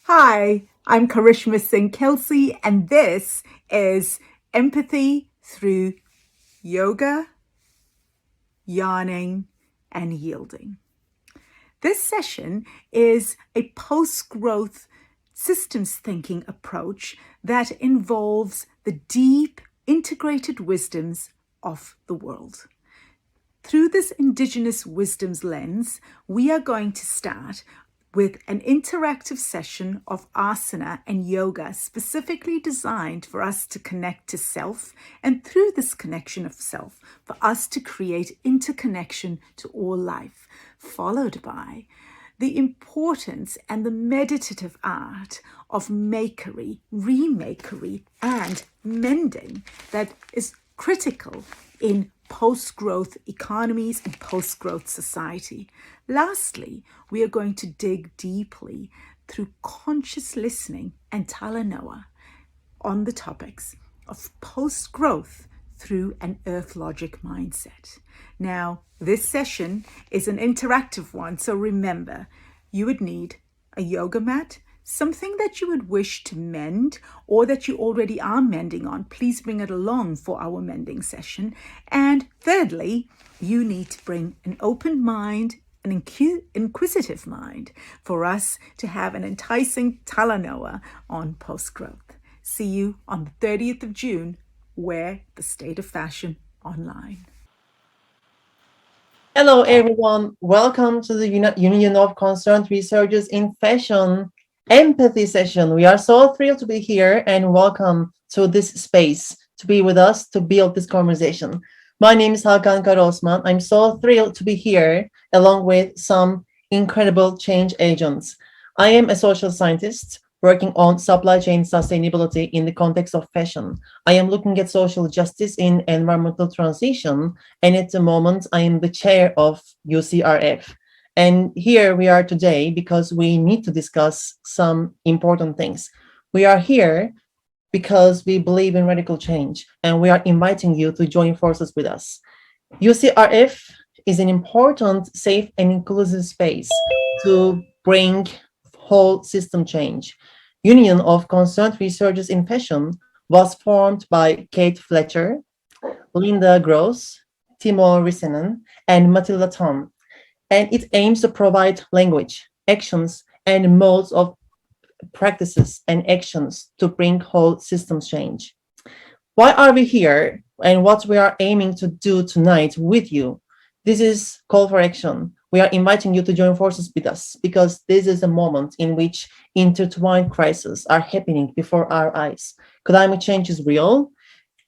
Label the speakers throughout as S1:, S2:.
S1: Hi, I'm Karishma Singh Kelsey, and this is Empathy through Yoga, Yarning, and Yielding. This session is a post-growth systems thinking approach that involves the deep integrated wisdoms of the world. Through this indigenous wisdoms lens, we are going to start with an interactive session of asana and yoga specifically designed for us to connect to self, and through this connection of self, for us to create interconnection to all life, followed by the importance and the meditative art of makery, remakery, and mending that is critical in post-growth economies and post-growth society. Lastly, we are going to dig deeply through conscious listening and talanoa on the topics of post-growth through an earth logic mindset. Now, this session is an interactive one, so remember, you would need a yoga mat, something that you would wish to mend or that you already are mending on. Please bring it along for our mending session. And thirdly, you need to bring an open mind, an inquisitive mind, for us to have an enticing talanoa on post-growth. See you on the 30th of June, Wear the State of Fashion online.
S2: Hello, everyone. Welcome to the Union of Concerned Researchers in Fashion Empathy session. We are so thrilled to be here and welcome to this space to be with us to build this conversation. My name is Hakan Karaosman. I'm so thrilled to be here along with some incredible change agents. I am a social scientist working on supply chain sustainability in the context of fashion. I am looking at social justice in environmental transition, and at the moment, I am the chair of UCRF. And here we are today because we need to discuss some important things. We are here because we believe in radical change, and we are inviting you to join forces with us. UCRF is an important, safe, and inclusive space to bring whole system change. Union of Concerned Researchers in Fashion was formed by Kate Fletcher, Linda Gross, Timo Rissanen, and Matilda Tom, and it aims to provide language, actions, and modes of practices and actions to bring whole systems change. Why are we here and what we are aiming to do tonight with you? This is call for action. We are inviting you to join forces with us because this is a moment in which intertwined crises are happening before our eyes. Climate change is real.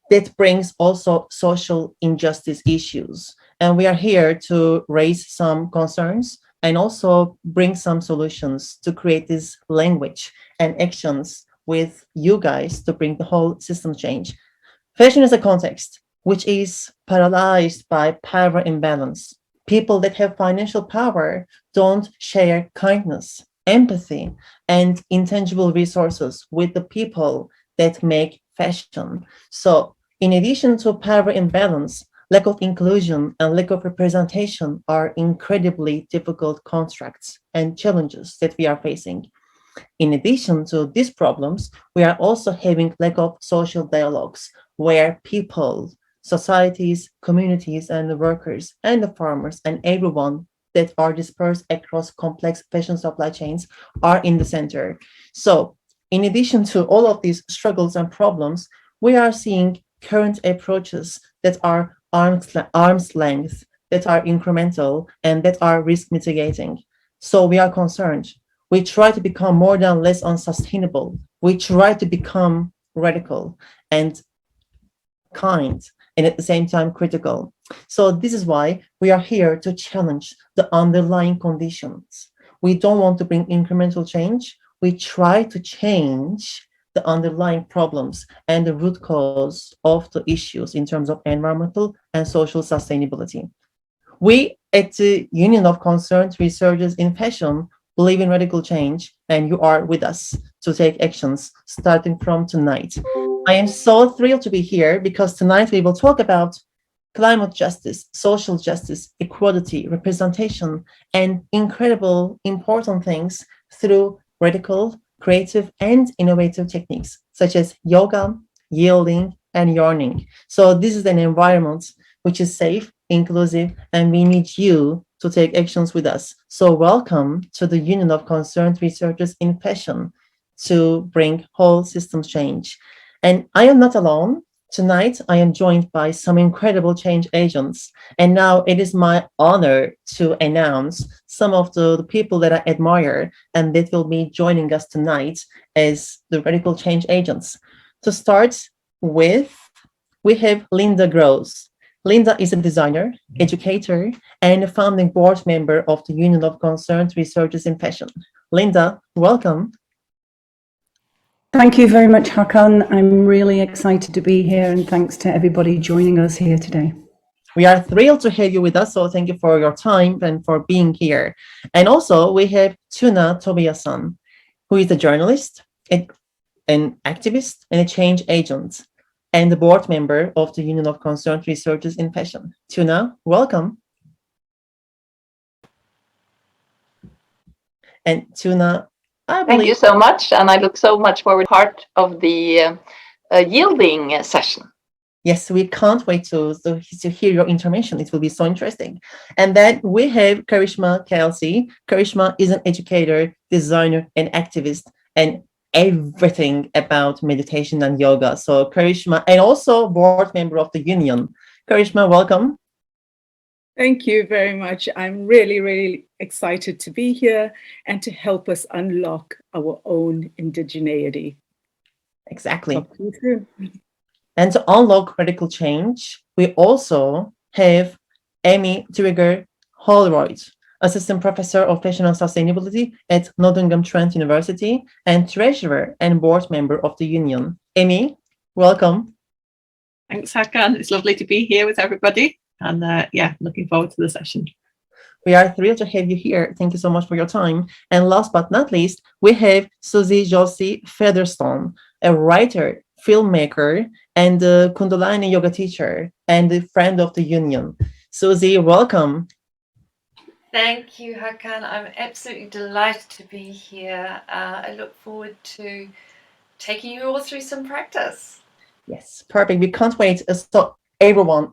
S2: That brings also social injustice issues. And we are here to raise some concerns and also bring some solutions to create this language and actions with you guys to bring the whole system change. Fashion is a context which is paralyzed by power imbalance. People that have financial power don't share kindness, empathy, and intangible resources with the people that make fashion. So, in addition to power imbalance, lack of inclusion and lack of representation are incredibly difficult constructs and challenges that we are facing. In addition to these problems, we are also having lack of social dialogues where people, societies, communities, and the workers and the farmers and everyone that are dispersed across complex fashion supply chains are in the center. So, in addition to all of these struggles and problems, we are seeing current approaches that are arm's length, that are incremental, and that are risk mitigating. So we are concerned. We try to become more than less unsustainable. We try to become radical and kind and at the same time critical. So this is why we are here to challenge the underlying conditions. We don't want to bring incremental change. We try to change the underlying problems and the root cause of the issues in terms of environmental and social sustainability. We at the Union of Concerned Researchers in Fashion believe in radical change, and you are with us to take actions starting from tonight. I am so thrilled to be here because tonight we will talk about climate justice, social justice, equality, representation, and incredible important things through radical, creative and innovative techniques such as yoga, yielding, and yearning. So this is an environment which is safe, inclusive, and we need you to take actions with us. So welcome to the Union of Concerned Researchers in Fashion to bring whole systems change. And I am not alone. Tonight, I am joined by some incredible change agents. And now it is my honor to announce some of the people that I admire and that will be joining us tonight as the radical change agents. To start with, we have Linda Gross. Linda is a designer, educator, and a founding board member of the Union of Concerned Researchers in Fashion. Linda, welcome.
S3: Thank you very much, Hakan. I'm really excited to be here, and thanks to everybody joining us here today.
S2: We are thrilled to have you with us, so thank you for your time and for being here. And also, we have Tuna Tobiasan, who is a journalist, an activist, and a change agent, and the board member of the Union of Concerned Researchers in Fashion. Tuna, welcome. And Tuna,
S4: thank you so much, and I look so much forward to part of the yielding session.
S2: Yes, we can't wait to hear your intervention. It will be so interesting. And then we have Karishma Kelsey. Karishma is an educator, designer, and activist, and everything about meditation and yoga. So Karishma, and also board member of the union. Karishma, welcome.
S1: Thank you very much. I'm really, really excited to be here and to help us unlock our own indigeneity.
S2: Exactly.
S1: Talk to you soon.
S2: And to unlock radical change, we also have Amy Trigger Holroyd, Assistant Professor of Fashion and Sustainability at Nottingham-Trent University and Treasurer and Board Member of the Union. Amy, welcome.
S5: Thanks, Hakan. It's lovely to be here with everybody. And looking forward to the session.
S2: We are thrilled to have you here. Thank you so much for your time. And last but not least, we have Susie Josie Featherstone, a writer, filmmaker, and a Kundalini yoga teacher, and a friend of the union. Susie, welcome.
S6: Thank you, Hakan. I'm absolutely delighted to be here. I look forward to taking you all through some practice.
S2: Yes, perfect. We can't wait. So everyone,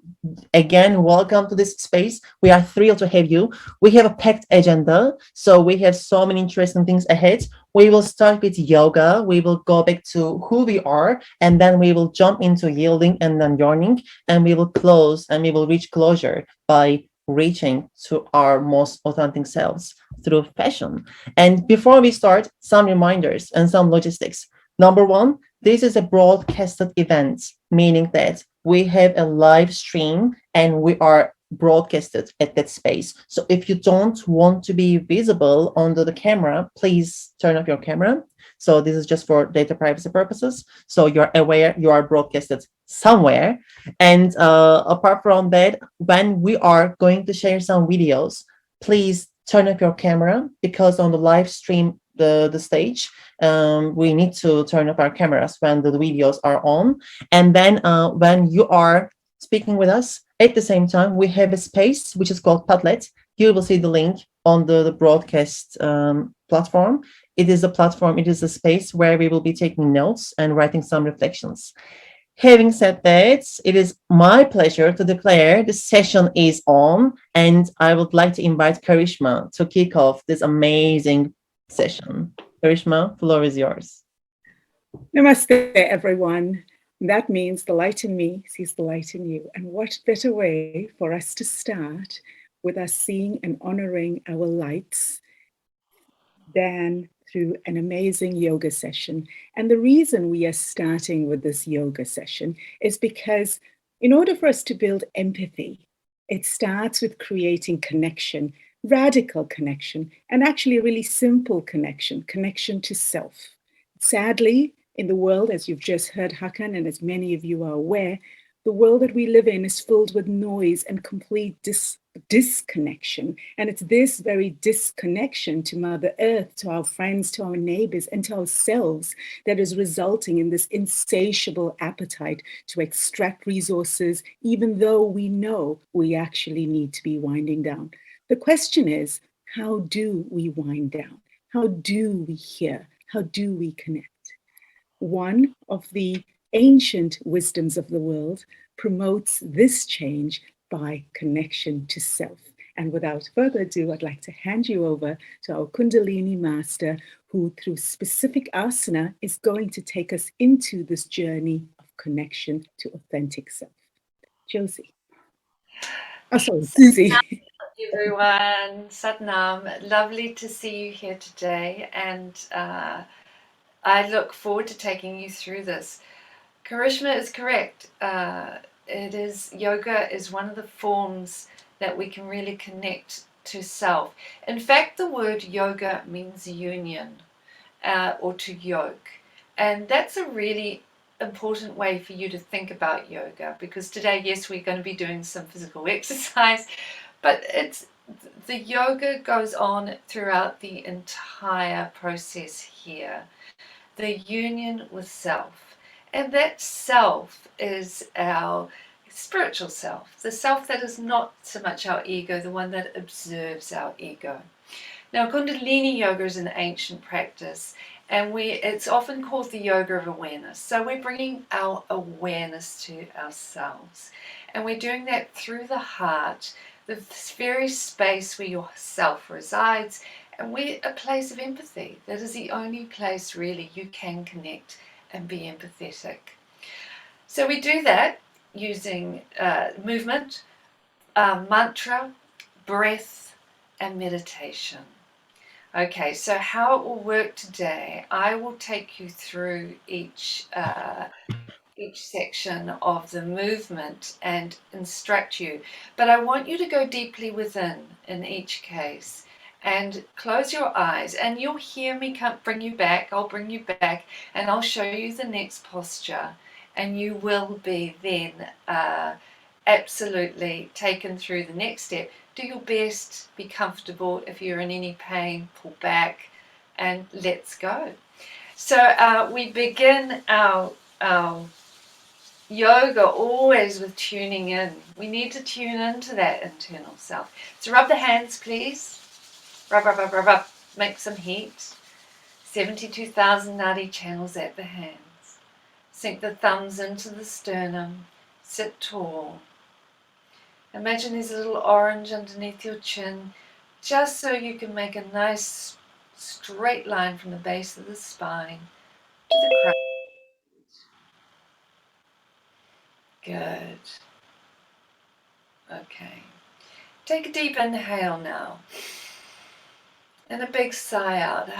S2: again, welcome to this space. We are thrilled to have you. We have a packed agenda, so we have so many interesting things ahead. We will start with yoga. We will go back to who we are, and then we will jump into yielding and then yearning, and we will close and we will reach closure by reaching to our most authentic selves through fashion. And before we start, some reminders and some logistics. Number one, this is a broadcasted event, meaning that we have a live stream and we are broadcasted at that space. So if you don't want to be visible under the camera, please turn off your camera. So this is just for data privacy purposes. So you're aware you are broadcasted somewhere. And apart from that, when we are going to share some videos, please turn off your camera, because on the live stream, the stage, we need to turn off our cameras when the videos are on. And then when you are speaking with us, at the same time, we have a space which is called Padlet. You will see the link on the broadcast platform. It is a platform, it is a space where we will be taking notes and writing some reflections. Having said that, it is my pleasure to declare the session is on, and I would like to invite Karishma to kick off this amazing session. Karishma, floor is yours.
S1: Namaste, everyone. That means the light in me sees the light in you. And what better way for us to start with us seeing and honoring our lights than through an amazing yoga session. And the reason we are starting with this yoga session is because in order for us to build empathy, it starts with creating connection, radical connection, and actually a really simple connection to self. Sadly, in the world, as you've just heard, Hakan, and as many of you are aware, the world that we live in is filled with noise and complete disconnection. And it's this very disconnection to Mother Earth, to our friends, to our neighbors, and to ourselves that is resulting in this insatiable appetite to extract resources, even though we know we actually need to be winding down. The question is, how do we wind down? How do we hear? How do we connect? One of the ancient wisdoms of the world promotes this change by connection to self. And without further ado, I'd like to hand you over to our Kundalini master, who through specific asana is going to take us into this journey of connection to authentic self. Josie. Oh, sorry, Susie.
S6: Everyone, Satnam, lovely to see you here today, and I look forward to taking you through this. Karishma is correct. Yoga is one of the forms that we can really connect to self. In fact, the word yoga means union or to yoke, and that's a really important way for you to think about yoga, because today, yes, we're going to be doing some physical exercise, but the yoga goes on throughout the entire process here. The union with self. And that self is our spiritual self, the self that is not so much our ego, the one that observes our ego. Now, Kundalini yoga is an ancient practice, and it's often called the yoga of awareness. So we're bringing our awareness to ourselves, and we're doing that through the heart, the very space where your self resides, and we're a place of empathy. That is the only place really you can connect and be empathetic. So we do that using movement, mantra, breath, and meditation. Okay, so how it will work today, I will take you through each section of the movement and instruct you. But I want you to go deeply within in each case and close your eyes, and you'll hear me bring you back. I'll bring you back and I'll show you the next posture, and you will be then absolutely taken through the next step. Do your best, be comfortable. If you're in any pain, pull back and let's go. So we begin our yoga always with tuning in. We need to tune into that internal self. So rub the hands, please. Rub, rub, rub, rub, rub. Make some heat. 72,000 nadi channels at the hands. Sink the thumbs into the sternum. Sit tall. Imagine there's a little orange underneath your chin, just so you can make a nice straight line from the base of the spine to the crown. Good. Okay. Take a deep inhale now. And a big sigh out.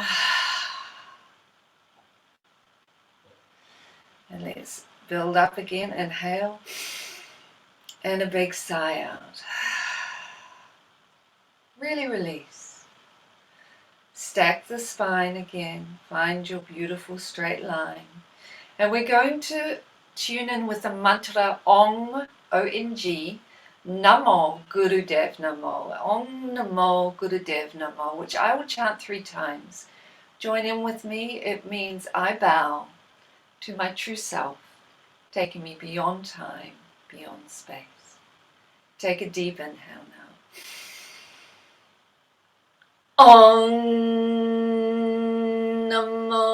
S6: And let's build up again. Inhale. And a big sigh out. Really release. Stack the spine again. Find your beautiful straight line. And we're going to tune in with the mantra Om, O-N-G, Namo Gurudev Namo, Om Namo Gurudev Namo, which I will chant 3 times. Join in with me. It means I bow to my true self, taking me beyond time, beyond space. Take a deep inhale now. Om Namo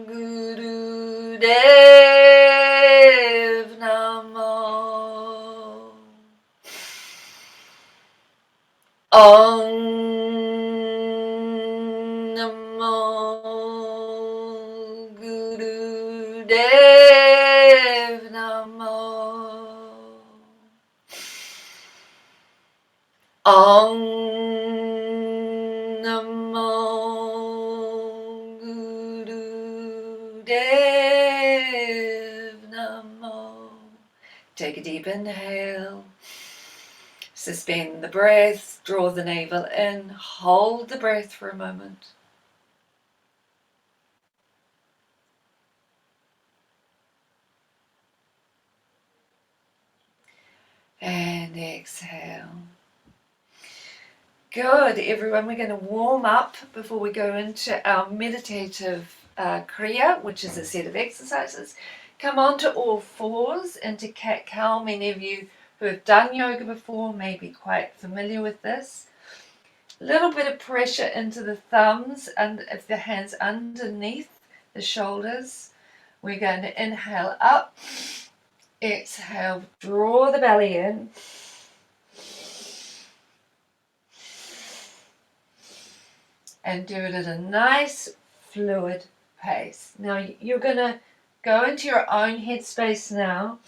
S6: Gurudev Namo. Om Namo Gurudev Namo. Om Namo Gurudev Namo. Take a deep inhale. Suspend the breath. Draw the navel in. Hold the breath for a moment. And exhale. Good, everyone. We're going to warm up before we go into our meditative kriya, which is a set of exercises. Come on to all fours into cat-cow. Many of you who have done yoga before may be quite familiar with this. little bit of pressure into the thumbs and if the hands underneath the shoulders. We're going to inhale up, exhale, draw the belly in. And do it at a nice fluid pace. Now you're going to go into your own headspace now.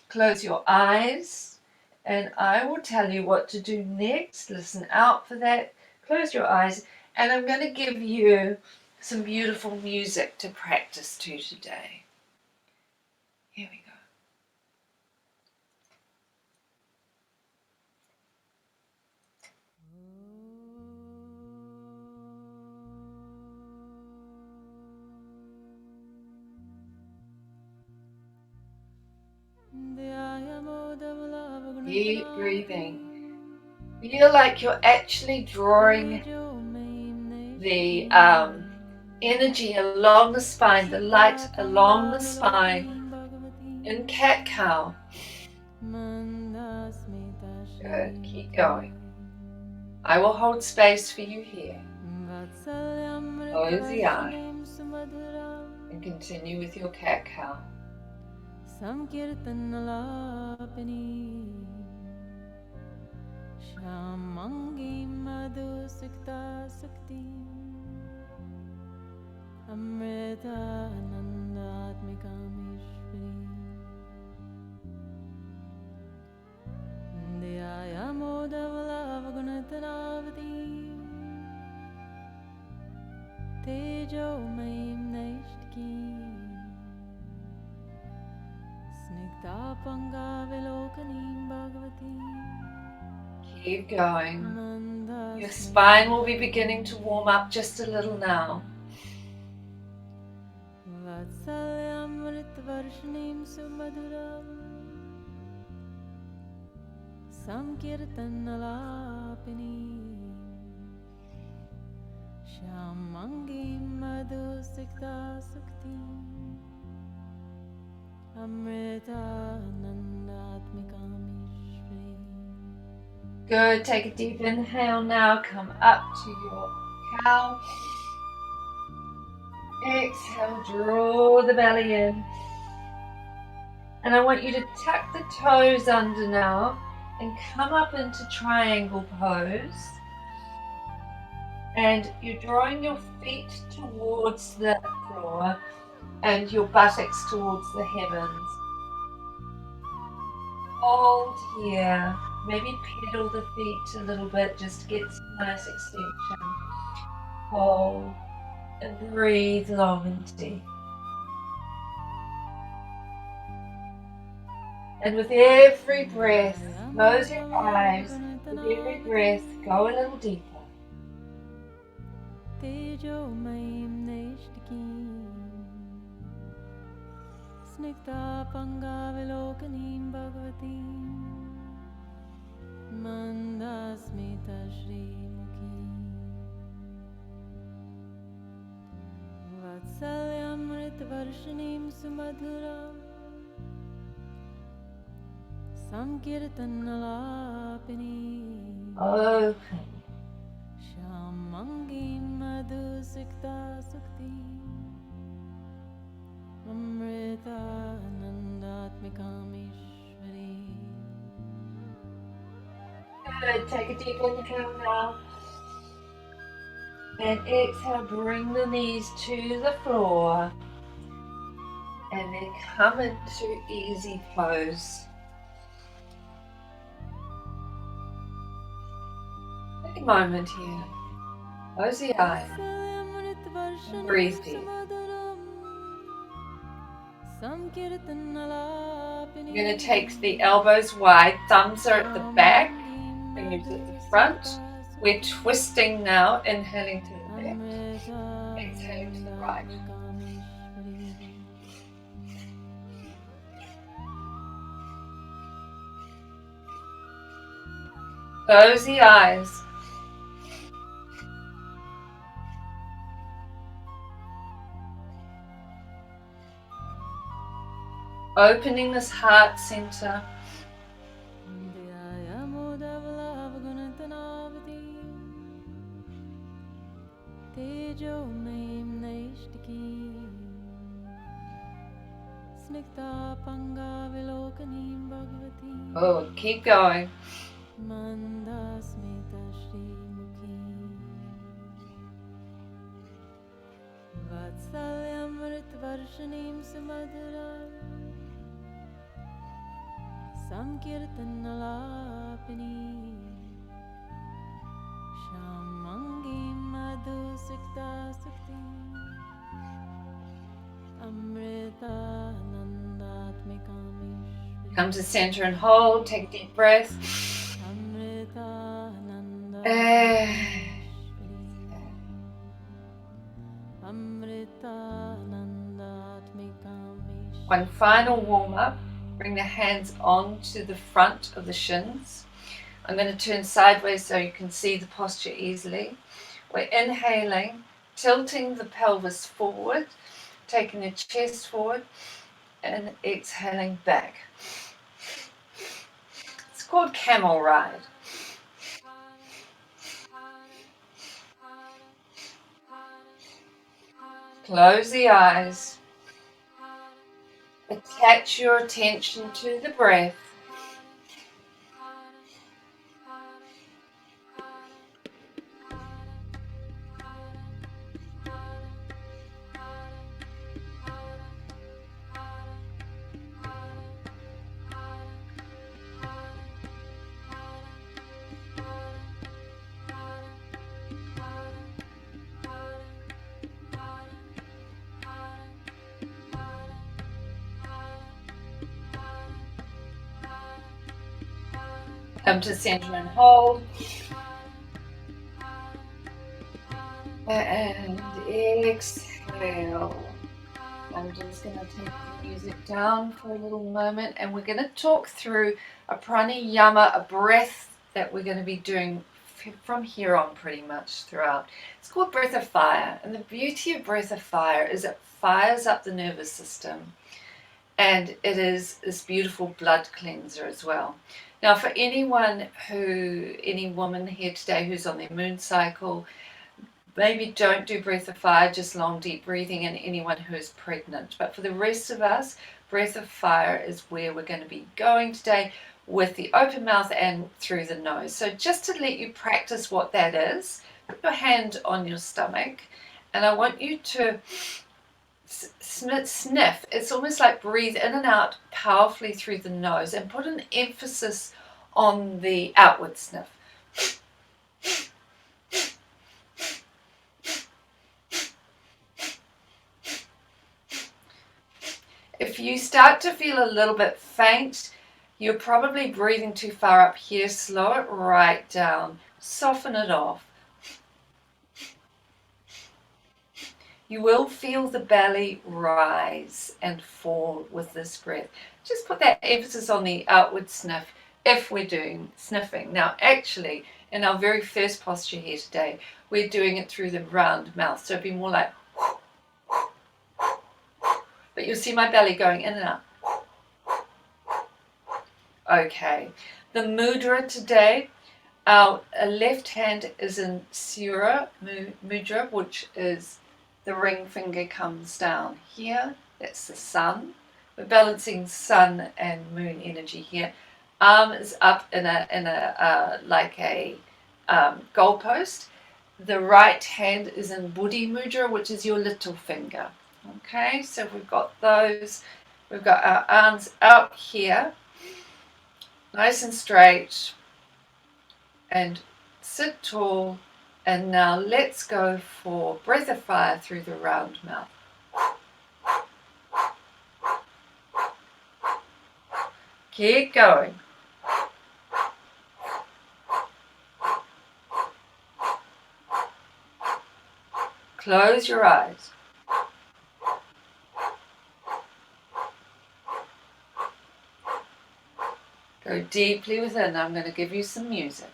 S6: Close your eyes and I will tell you what to do next. Listen out for that. Close your eyes and I'm going to give you some beautiful music to practice to today. Here we go. Keep breathing. Feel like you're actually drawing the energy along the spine, the light along the spine in cat-cow. Good, keep going. I will hold space for you here. Close the eye and continue with your cat-cow. Keep going. Your spine will be beginning to warm up just a little now. Good, take a deep inhale now, come up to your cow. Exhale, draw the belly in. And I want you to tuck the toes under now and come up into triangle pose. And you're drawing your feet towards the floor and your buttocks towards the heavens. Hold here. Maybe pedal the feet a little bit just to get some nice extension. Hold and breathe long and deep. And with every breath, close your eyes. With every breath, go a little deeper. Open. Good. Take a deep inhale now. And exhale, bring the knees to the floor. And then come into easy pose. Take a moment here. Close the eyes. And breathe deep. You're going to take the elbows wide, thumbs are at the back, fingers at the front. We're twisting now, inhaling to the left, exhaling to the right. Close the eyes. Opening this heart center. Oh, keep going. Come to center and hold. Take a deep breath. One final warm up. Bring the hands onto the front of the shins. I'm going to turn sideways so you can see the posture easily. We're inhaling, tilting the pelvis forward, taking the chest forward, and exhaling back. It's called camel ride. Close the eyes. Attach your attention to the breath. Come to center and hold. And exhale. I'm just going to take the music down for a little moment, and we're going to talk through a pranayama, a breath that we're going to be doing from here on pretty much throughout. It's called breath of fire, and the beauty of breath of fire is it fires up the nervous system, and it is this beautiful blood cleanser as well. Now, for any woman here today who's on their moon cycle, maybe don't do breath of fire, just long deep breathing, and anyone who is pregnant. But for the rest of us, breath of fire is where we're going to be going today, with the open mouth and through the nose. So just to let you practice what that is, put your hand on your stomach, and I want you to sniff. It's almost like breathe in and out powerfully through the nose, and put an emphasis on the outward sniff. If you start to feel a little bit faint, you're probably breathing too far up here. Slow it right down. Soften it off. You will feel the belly rise and fall with this breath. Just put that emphasis on the outward sniff if we're doing sniffing. Now, actually, in our very first posture here today, we're doing it through the round mouth. So it'd be more like, but you'll see my belly going in and out. Okay, the mudra today, our left hand is in Sura mudra, which is the ring finger comes down here. That's the sun. We're balancing sun and moon energy here. Arm is up in a like a goalpost. The right hand is in Buddhi mudra, which is your little finger. Okay, so we've got those. We've got our arms out here, nice and straight, and sit tall. And now let's go for breath of fire through the round mouth. Keep going. Close your eyes. Go deeply within. I'm going to give you some music.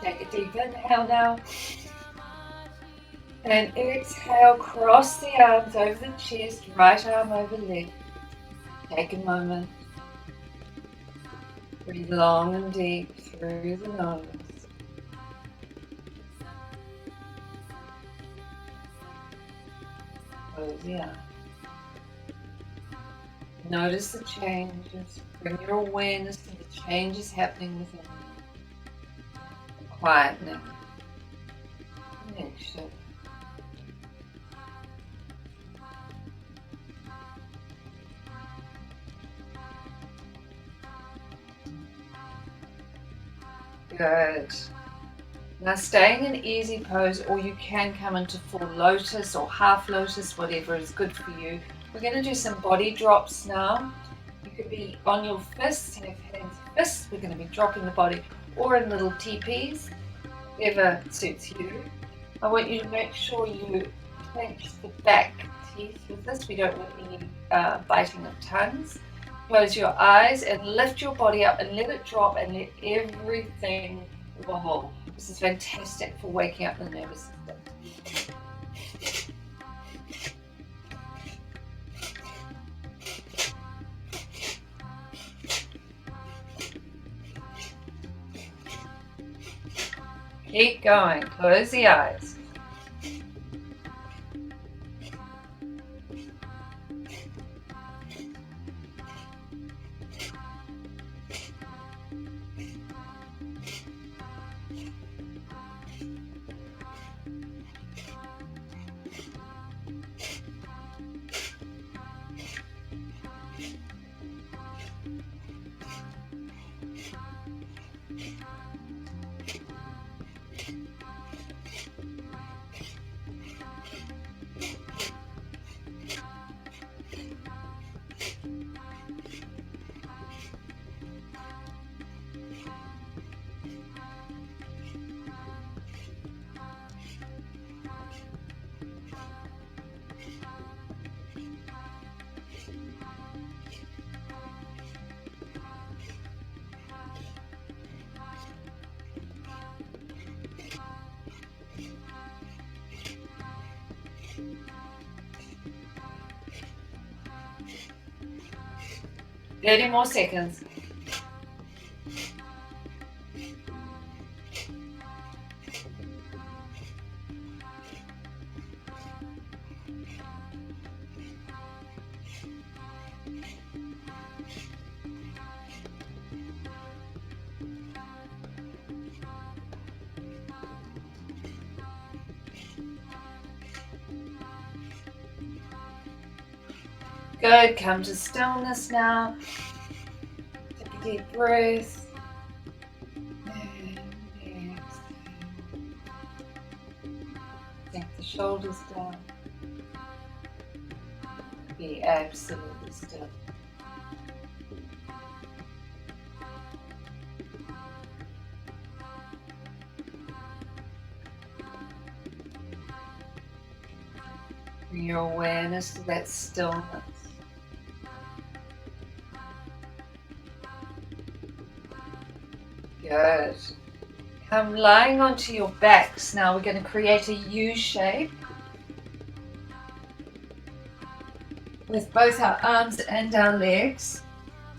S6: Take a deep inhale now. And exhale, cross the arms over the chest, right arm over left. Take a moment. Breathe long and deep through the nose. Close the eyes. Notice the changes. Bring your awareness to the changes happening within you. Quietness. Connection. Good. Now staying in easy pose, or you can come into full lotus or half lotus, whatever is good for you. We're going to do some body drops now. You could be on your fists, have hands fists. We're going to be dropping the body, or in little teepees, whatever suits you. I want you to make sure you clench the back teeth with this. We don't want any biting of tongues. Close your eyes and lift your body up and let it drop and let everything wobble. This is fantastic for waking up the nervous system. Keep going. Close the eyes. Thirty more seconds. Good, come to stillness now. Take a deep breath. And exhale. Sink the shoulders down. Be absolutely still. Bring your awareness to that stillness. Good. Come lying onto your backs now. We're going to create a U shape with both our arms and our legs.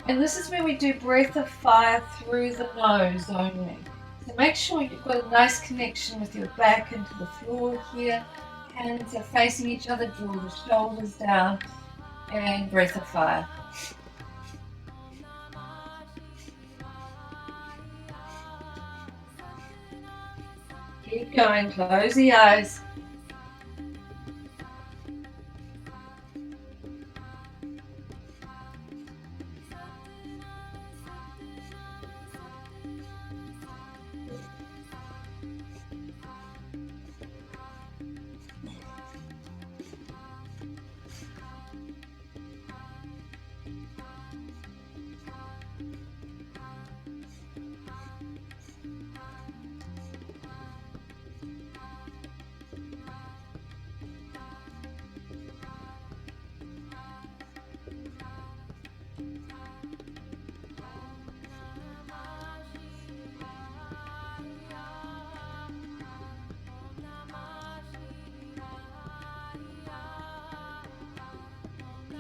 S6: And this is where we do breath of fire through the nose only. So make sure you've got a nice connection with your back into the floor here. Hands are facing each other, draw the shoulders down, and breath of fire. Keep going, close the eyes.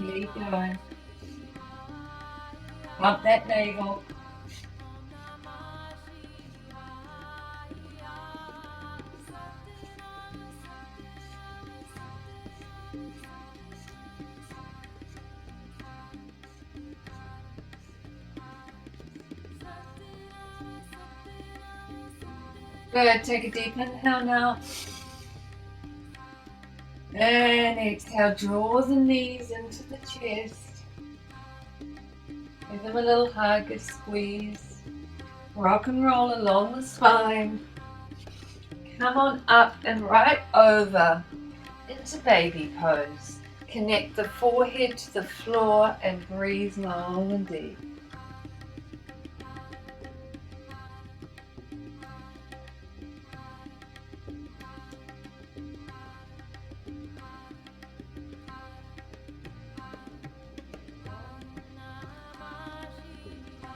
S6: Keep going. Pump that navel. Good. Take a deep inhale now. And exhale. Draw the knees into the chest. Give them a little hug, a squeeze. Rock and roll along the spine. Come on up and right over into baby pose. Connect the forehead to the floor and breathe long and deep.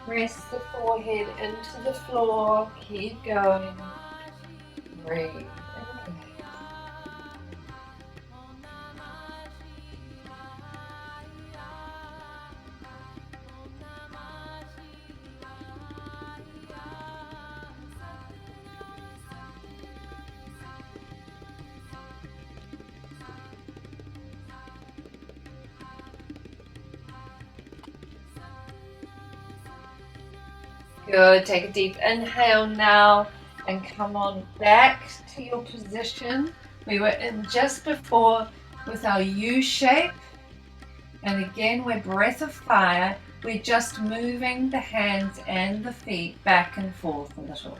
S6: Press the forehead into the floor. Keep going. Breathe. Good. Take a deep inhale now and come on back to your position we were in just before with our U shape. And again, we're breath of fire. We're just moving the hands and the feet back and forth a little.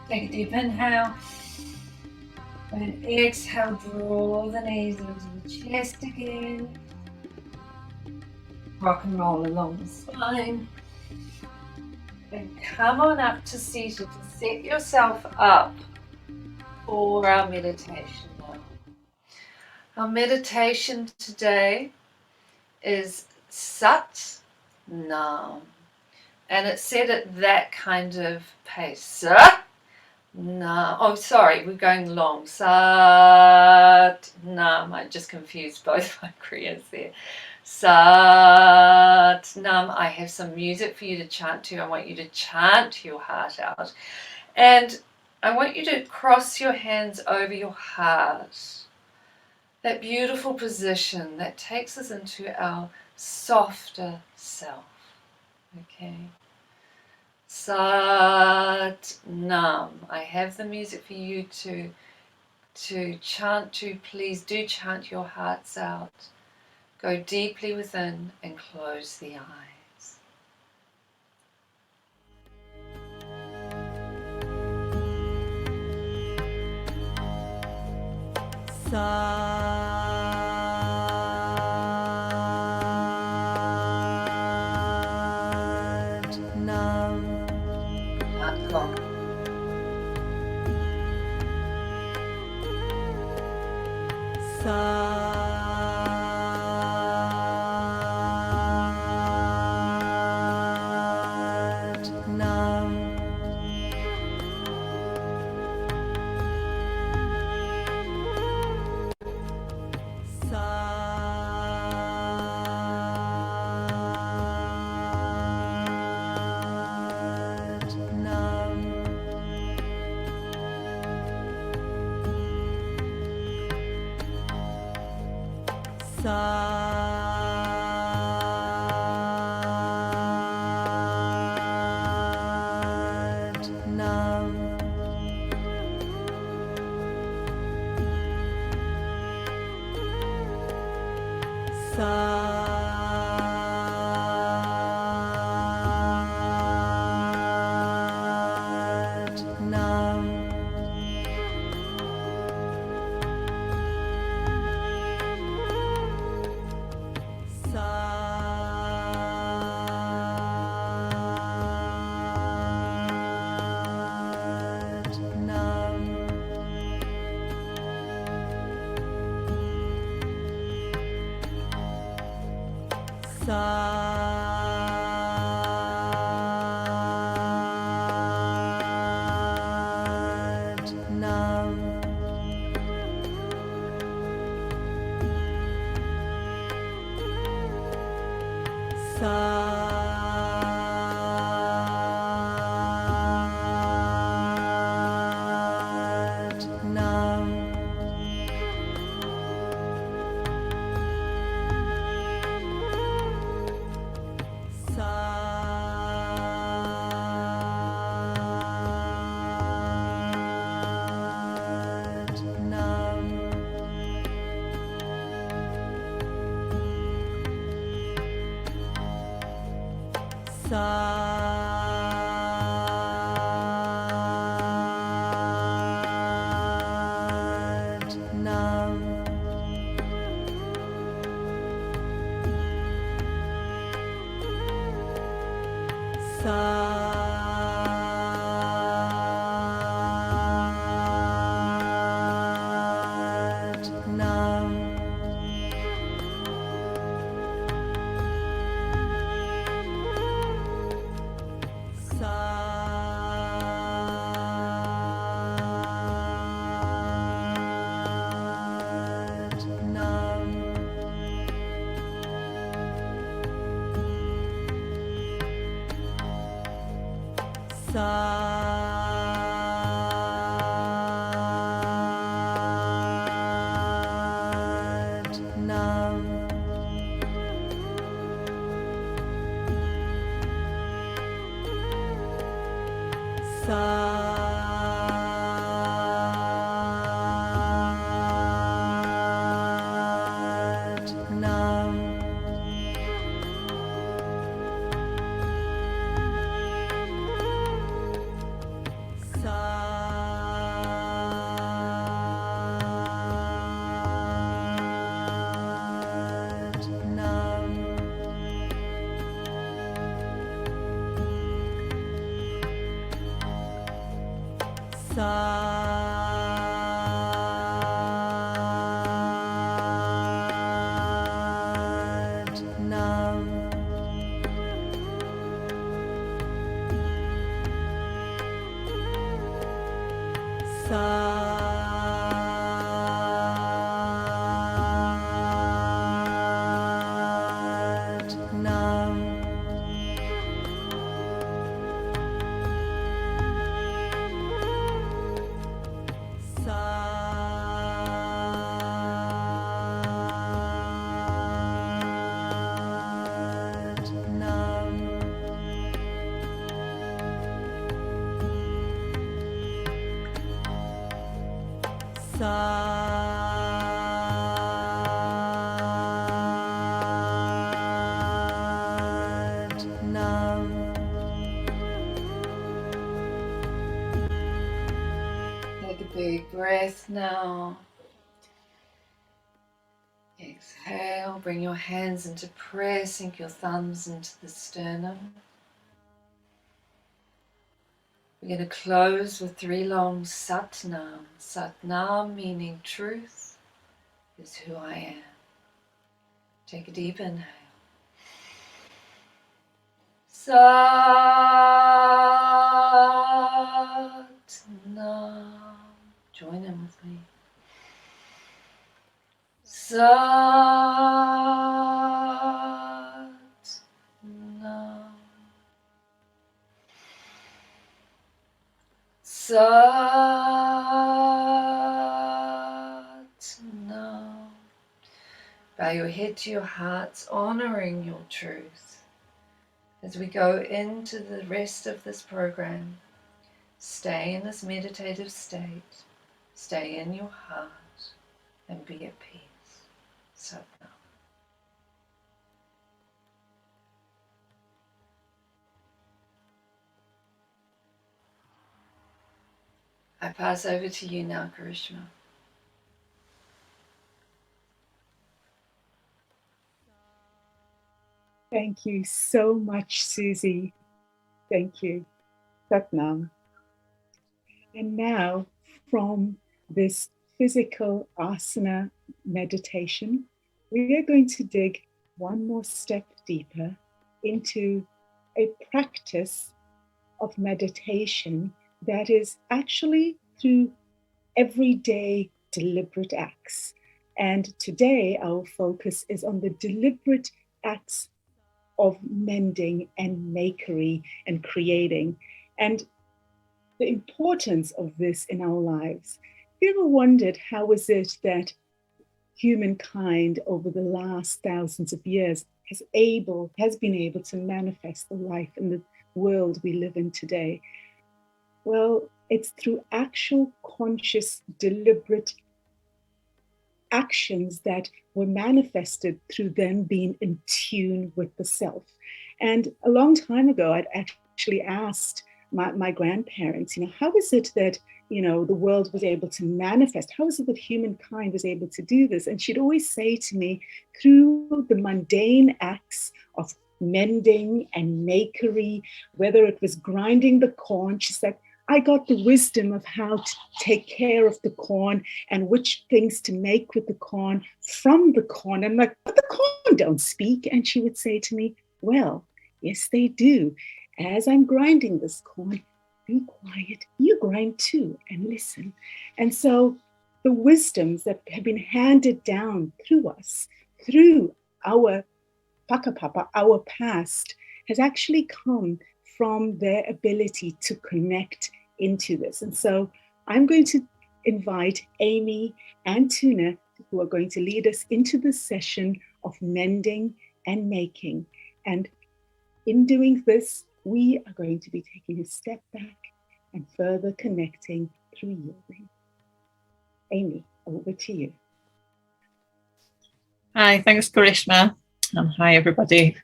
S6: Take a deep inhale. And exhale, draw the knees into the chest again. Rock and roll along the spine. And come on up to seated to set yourself up for our meditation now. Our meditation today is Sat Nam. And it's said at that kind of pace. Sat Nam. Oh, sorry, we're going long. Sat Nam. I just confused both my Koreans there. Sat Nam. I have some music for you to chant to. I want you to chant your heart out. And I want you to cross your hands over your heart. That beautiful position that takes us into our softer self. Okay. Sat Nam. I have the music for you to chant to. Please do chant your hearts out. Go deeply within and close the eyes.
S1: Sat Nam.
S6: Not long.
S1: Sat Nam. Sat Nam. Sat
S6: Take a big breath now. Exhale, bring your hands into prayer, sink your thumbs into the sternum. We're going to close with 3 long Satnam. Satnam meaning truth is who I am. Take a deep inhale. Satnam. Join in with me. Satnam. Satnam. Bow your head to your hearts, honoring your truth. As we go into the rest of this program, stay in this meditative state, stay in your heart, and be at peace. Satnam. I pass over to you now, Karishma.
S1: Thank you so much, Susie. Thank you. Satnam. And now, from this physical asana meditation, we are going to dig one more step deeper into a practice of meditation that is actually through everyday deliberate acts. And today, our focus is on the deliberate acts of mending and makery and creating, and the importance of this in our lives. Have you ever wondered how is it that humankind over the last thousands of years has been able to manifest the life in the world we live in today? Well, it's through actual conscious, deliberate actions that were manifested through them being in tune with the self. And a long time ago, I'd actually asked my grandparents, how is it that, the world was able to manifest? How is it that humankind was able to do this? And she'd always say to me, through the mundane acts of mending and makery, whether it was grinding the corn, she said, I got the wisdom of how to take care of the corn and which things to make with the corn from the corn. I'm like, but the corn don't speak. And she would say to me, well, yes, they do. As I'm grinding this corn, be quiet, you grind too, and listen. And so the wisdoms that have been handed down through us, through our Pakapapa, our past, has actually come from their ability to connect into this. And so I'm going to invite Amy and Tuna, who are going to lead us into this session of mending and making. And in doing this, we are going to be taking a step back and further connecting through yielding. Amy, over to you.
S5: Hi, thanks, Karishma. Hi, everybody.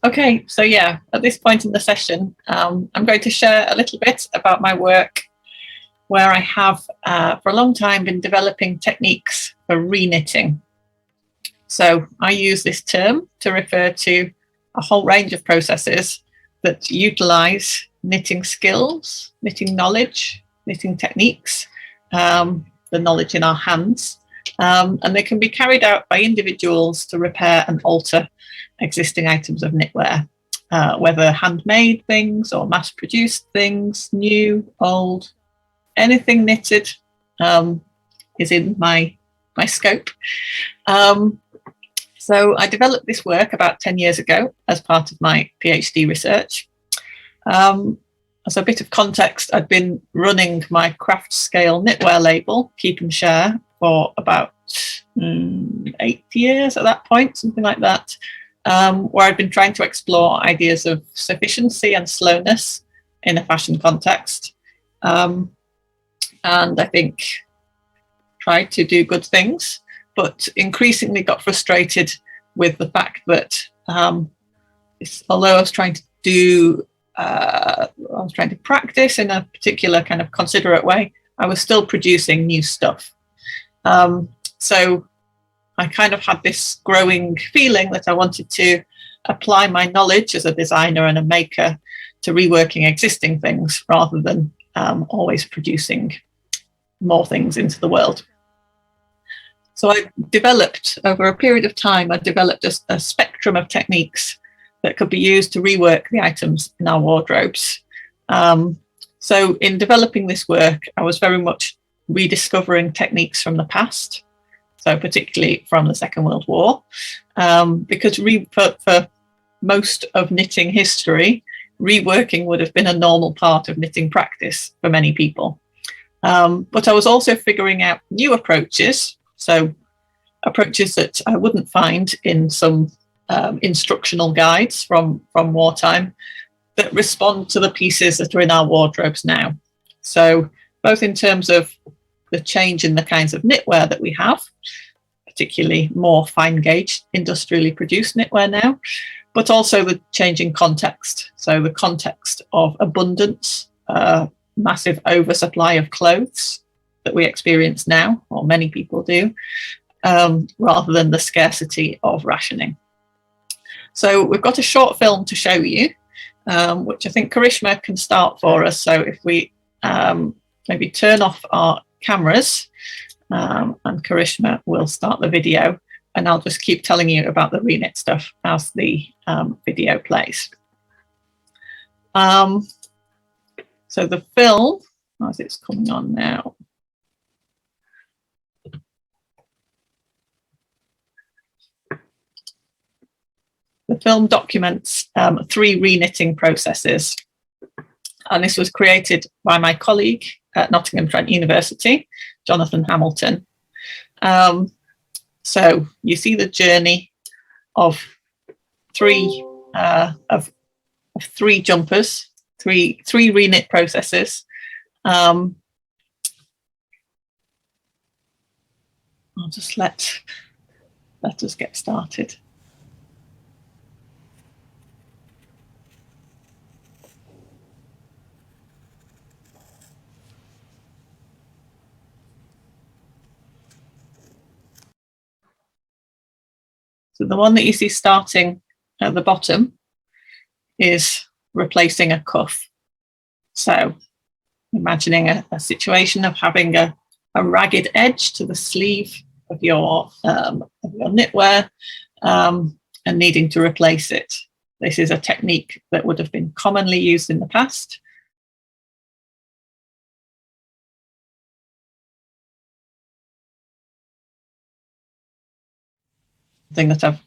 S5: Okay, so yeah, at this point in the session, I'm going to share a little bit about my work where I have for a long time been developing techniques for re-knitting. So I use this term to refer to a whole range of processes that utilize knitting skills, knitting knowledge, knitting techniques, the knowledge in our hands, and they can be carried out by individuals to repair and alter existing items of knitwear, whether handmade things or mass-produced things, new, old, anything knitted is in my scope. So I developed this work about 10 years ago as part of my PhD research. As a bit of context, I'd been running my craft scale knitwear label, Keep and Share, for about 8 years at that point, something like that, where I'd been trying to explore ideas of sufficiency and slowness in a fashion context. And I think tried to do good things, but increasingly got frustrated with the fact that although I was trying to practice in a particular kind of considerate way, I was still producing new stuff. So I kind of had this growing feeling that I wanted to apply my knowledge as a designer and a maker to reworking existing things rather than always producing more things into the world. So I developed, over a period of time, a spectrum of techniques that could be used to rework the items in our wardrobes. So in developing this work, I was very much rediscovering techniques from the past, so particularly from the Second World War, because for most of knitting history, reworking would have been a normal part of knitting practice for many people. But I was also figuring out new approaches, so approaches that I wouldn't find in some instructional guides from wartime that respond to the pieces that are in our wardrobes now. So both in terms of the change in the kinds of knitwear that we have, particularly more fine gauge industrially produced knitwear now, but also the changing context. So the context of abundance, massive oversupply of clothes that we experience now, or many people do, rather than the scarcity of rationing. So we've got a short film to show you, which I think Karishma can start for us. So if we maybe turn off our cameras, and Karishma will start the video, and I'll just keep telling you about the reknit stuff as the video plays. So the film, as it's coming on now. The film documents 3 reknitting processes, and this was created by my colleague at Nottingham Trent University, Jonathan Hamilton. So you see the journey of three jumpers, three reknit processes. I'll just let us get started. So the one that you see starting at the bottom is replacing a cuff. So imagining a situation of having a ragged edge to the sleeve of your knitwear and needing to replace it. This is a technique that would have been commonly used in the past. Thing that I've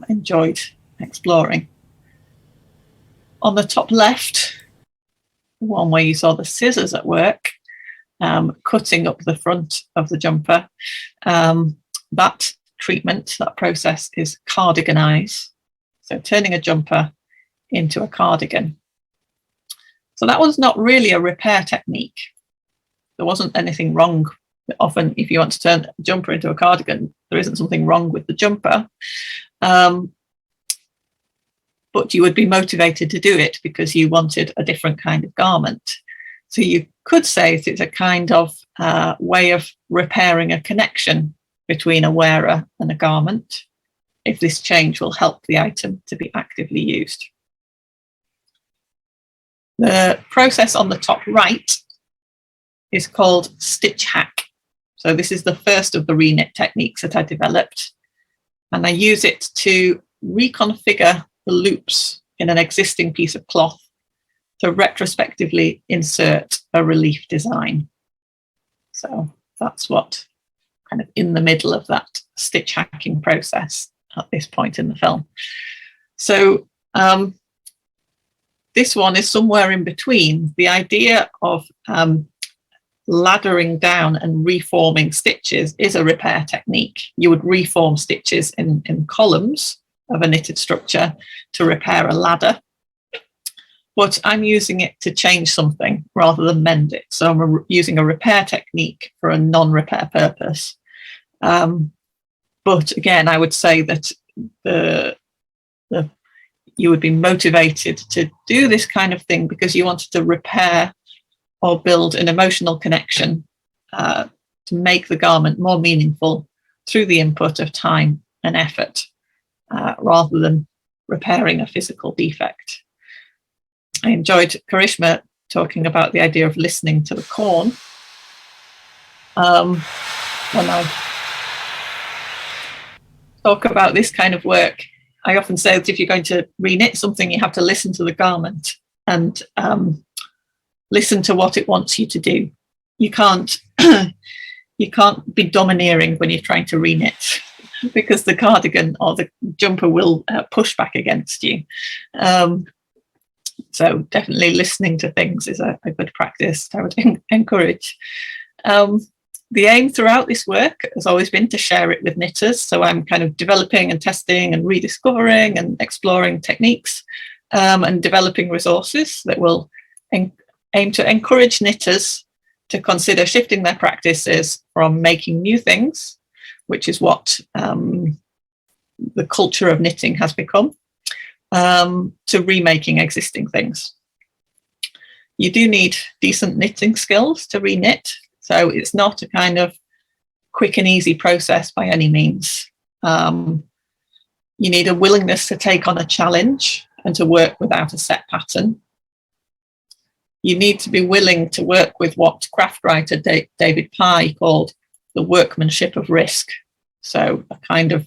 S5: enjoyed exploring. On the top left, the one where you saw the scissors at work, cutting up the front of the jumper, that treatment, that process is cardiganise. So turning a jumper into a cardigan. So that was not really a repair technique. There wasn't anything wrong. Often, if you want to turn a jumper into a cardigan, there isn't something wrong with the jumper. But you would be motivated to do it because you wanted a different kind of garment. So you could say it's a kind of way of repairing a connection between a wearer and a garment, if this change will help the item to be actively used. The process on the top right is called stitch hack. So this is the first of the reknit techniques that I developed, and I use it to reconfigure the loops in an existing piece of cloth to retrospectively insert a relief design. So that's what kind of in the middle of that stitch hacking process at this point in the film. So this one is somewhere in between. The idea of laddering down and reforming stitches is a repair technique. You would reform stitches in columns of a knitted structure to repair a ladder, but I'm using it to change something rather than mend it. So I'm using a repair technique for a non-repair purpose. But again, I would say that you would be motivated to do this kind of thing because you wanted to repair or build an emotional connection to make the garment more meaningful through the input of time and effort, rather than repairing a physical defect. I enjoyed Karishma talking about the idea of listening to the corn. When I talk about this kind of work, I often say that if you're going to reknit something, you have to listen to the garment and listen to what it wants you to do. You can't be domineering when you're trying to reknit, because the cardigan or the jumper will push back against you. So definitely listening to things is a good practice I would encourage. The aim throughout this work has always been to share it with knitters. So I'm kind of developing and testing and rediscovering and exploring techniques and developing resources that will aim to encourage knitters to consider shifting their practices from making new things, which is what the culture of knitting has become, to remaking existing things. You do need decent knitting skills to reknit. So it's not a kind of quick and easy process by any means. You need a willingness to take on a challenge and to work without a set pattern. You need to be willing to work with what craft writer David Pye called the workmanship of risk. So a kind of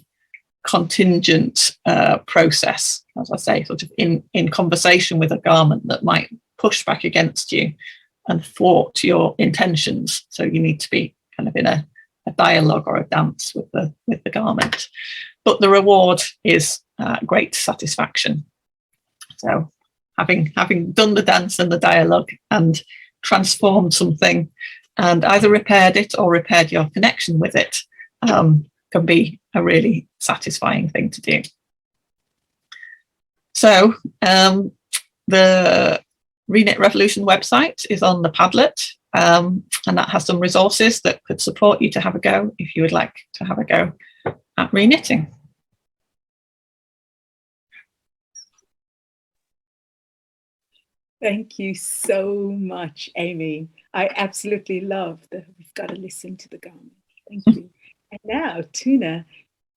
S5: contingent process, as I say, sort of in conversation with a garment that might push back against you and thwart your intentions. So you need to be kind of in a dialogue or a dance with the garment. But the reward is great satisfaction. So having done the dance and the dialogue and transformed something and either repaired it or repaired your connection with it can be a really satisfying thing to do. So the Reknit Revolution website is on the Padlet, and that has some resources that could support you to have a go if you would like to have a go at reknitting.
S1: Thank you so much, Amy. I absolutely love that we've got to listen to the garment. Thank you. And now Tuna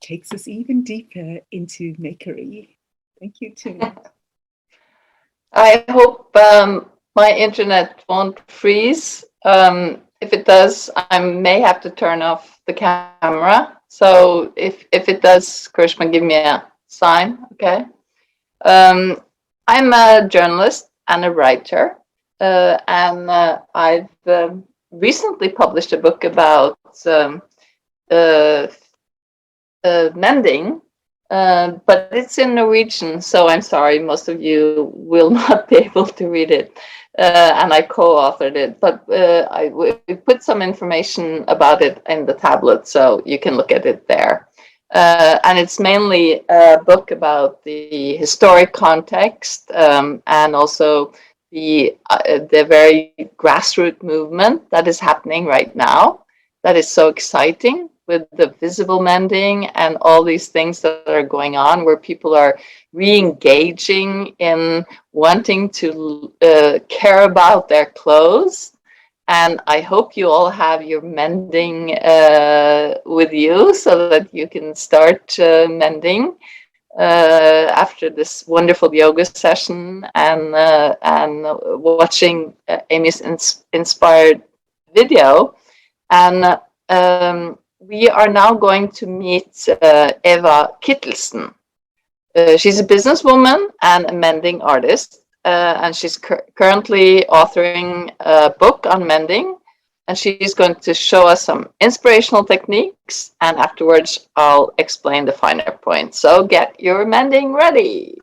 S1: takes us even deeper into makery. Thank you, Tuna.
S4: I hope my internet won't freeze. If it does, I may have to turn off the camera. So if it does, Krishma, give me a sign, okay? I'm a journalist and a writer, and I've recently published a book about mending, but it's in Norwegian, so I'm sorry, most of you will not be able to read it. And I co-authored it, but we put some information about it in the tablet, so you can look at it there. And it's mainly a book about the historic context and also the very grassroots movement that is happening right now. That is so exciting with the visible mending and all these things that are going on, where people are re-engaging in wanting to care about their clothes. And I hope you all have your mending with you so that you can start mending after this wonderful yoga session and watching Amy's inspired video. And we are now going to meet Eva Kittelsen. She's a businesswoman and a mending artist. And she's currently authoring a book on mending, and she's going to show us some inspirational techniques, and afterwards I'll explain the finer points. So get your mending ready.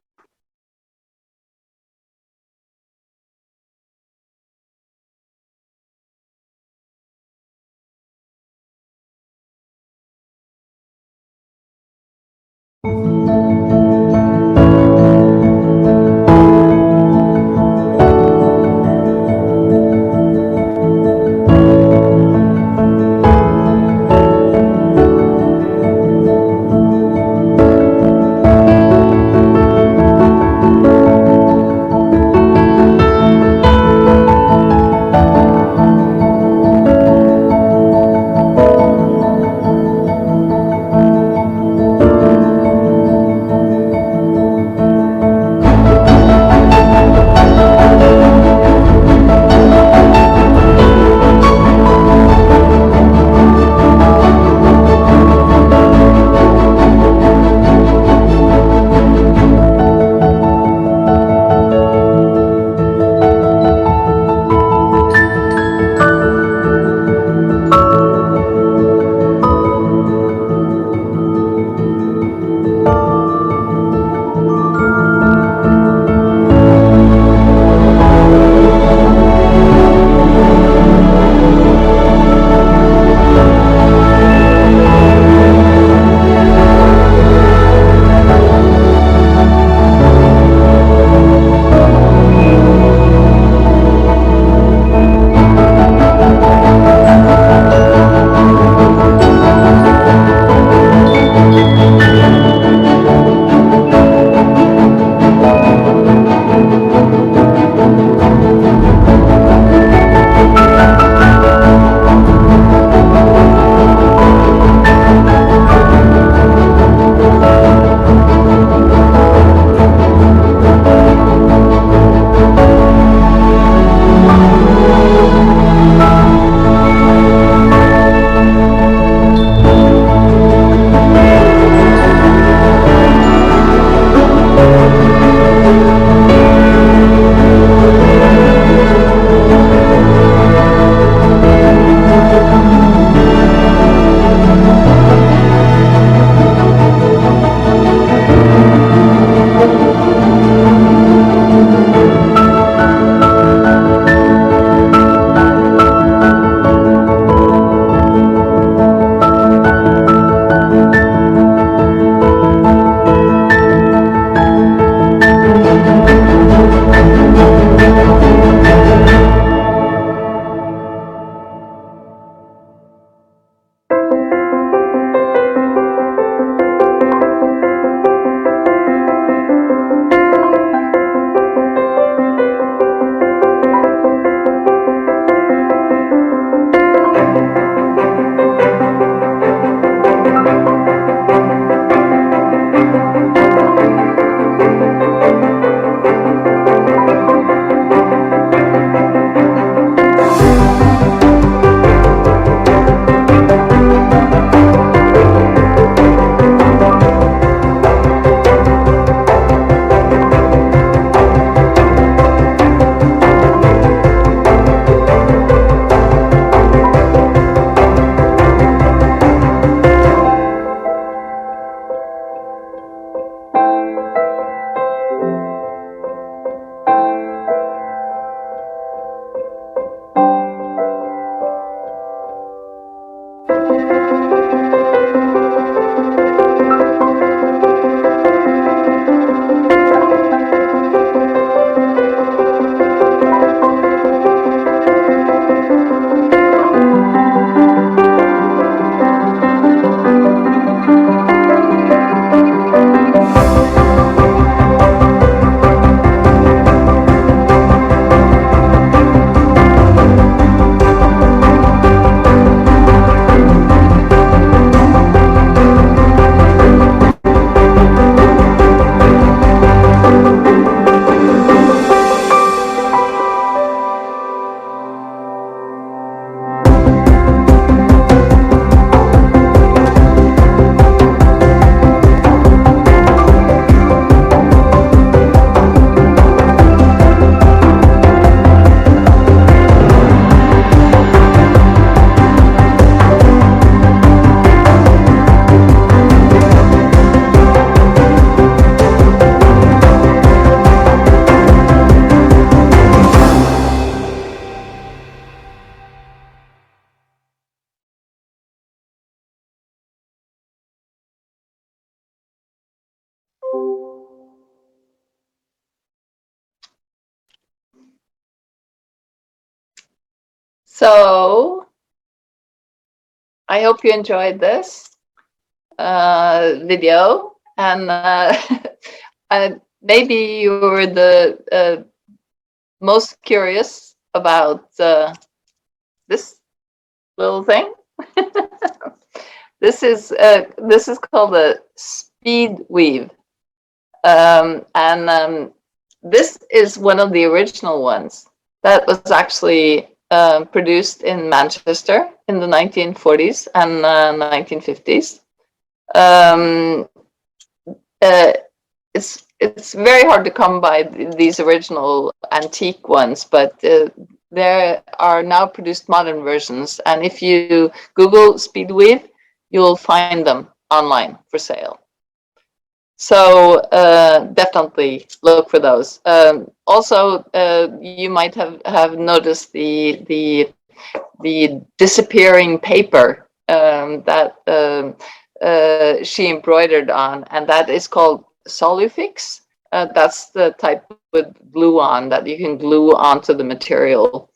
S4: So I hope you enjoyed this video, and maybe you were the most curious about this little thing. This is called a speed weave, and this is one of the original ones that was actually produced in Manchester in the 1940s and 1950s. It's very hard to come by these original antique ones, but there are now produced modern versions, and if you Google speedweave, you'll find them online for sale. So definitely look for those. Also, you might have noticed the disappearing paper that she embroidered on, and that is called Solufix. That's the type with glue on that you can glue onto the material.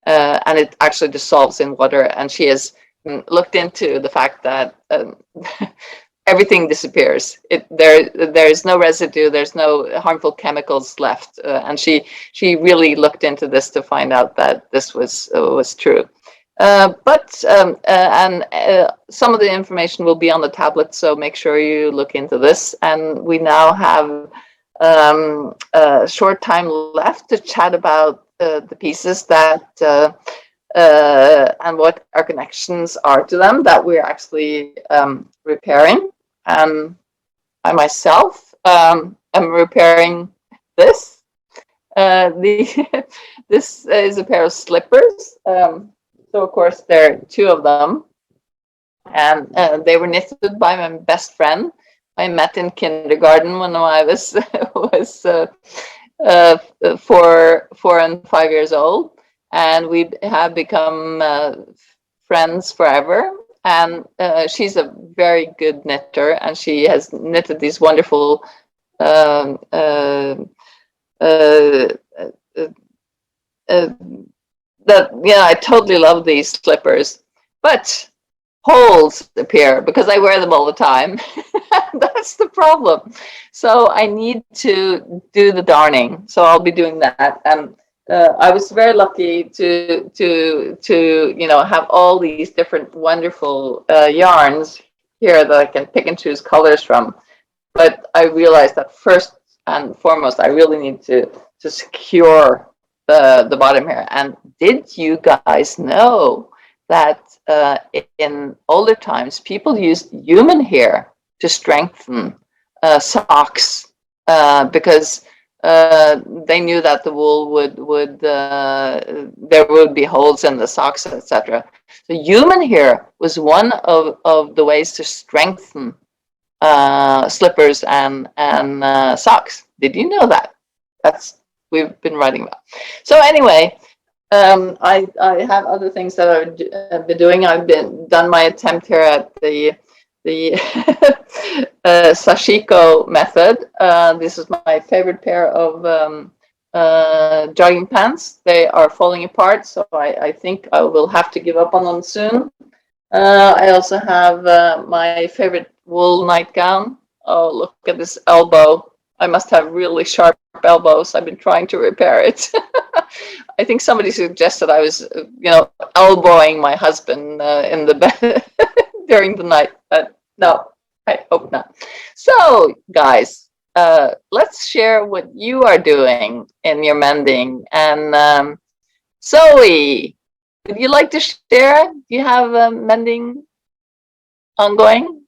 S4: And it actually dissolves in water, and she has looked into the fact that everything disappears. There's no residue, there's no harmful chemicals left, and she really looked into this to find out that this was true. But some of the information will be on the tablet, so make sure you look into this. And we now have a short time left to chat about the pieces that and what our connections are to them that we're actually repairing. I myself am repairing this. This is a pair of slippers. So of course there are two of them, and they were knitted by my best friend. I met in kindergarten when I was 4 and 5 years old, and we have become friends forever. And she's a very good knitter, and she has knitted these wonderful I totally love these slippers, but holes appear because I wear them all the time. That's the problem. So I need to do the darning. So I'll be doing that. And I was very lucky to have all these different wonderful yarns here that I can pick and choose colors from. But I realized that first and foremost, I really need to secure the bottom here. And did you guys know that in older times, people used human hair to strengthen socks because they knew that the wool would there would be holes in the socks, etc. So human hair was one of the ways to strengthen slippers and socks. Did you know that? We've been writing about. So anyway, I have other things that I've been doing. I've done my attempt here at the sashiko method. This is my favorite pair of jogging pants. They are falling apart, so I think I will have to give up on them soon. I also have my favorite wool nightgown. Oh, look at this elbow. I must have really sharp elbows. I've been trying to repair it. I think somebody suggested I was, elbowing my husband in the bed during the night. But no, I hope not. So, guys, let's share what you are doing in your mending. And Zoe, would you like to share? Do you have mending ongoing?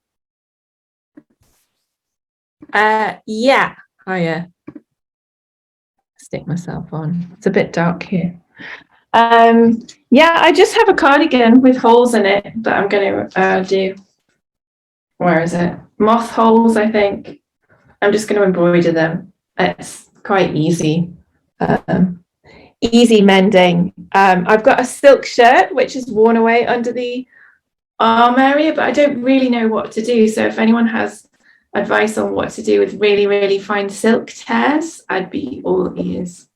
S7: Yeah. Stick myself on. It's a bit dark here. Yeah, I just have a cardigan with holes in it that I'm going to do. Where is it? Moth holes, I think. I'm just going to embroider them. It's quite easy. Easy mending. I've got a silk shirt which is worn away under the arm area, but I don't really know what to do. So if anyone has advice on what to do with really, really fine silk tears, I'd be all ears.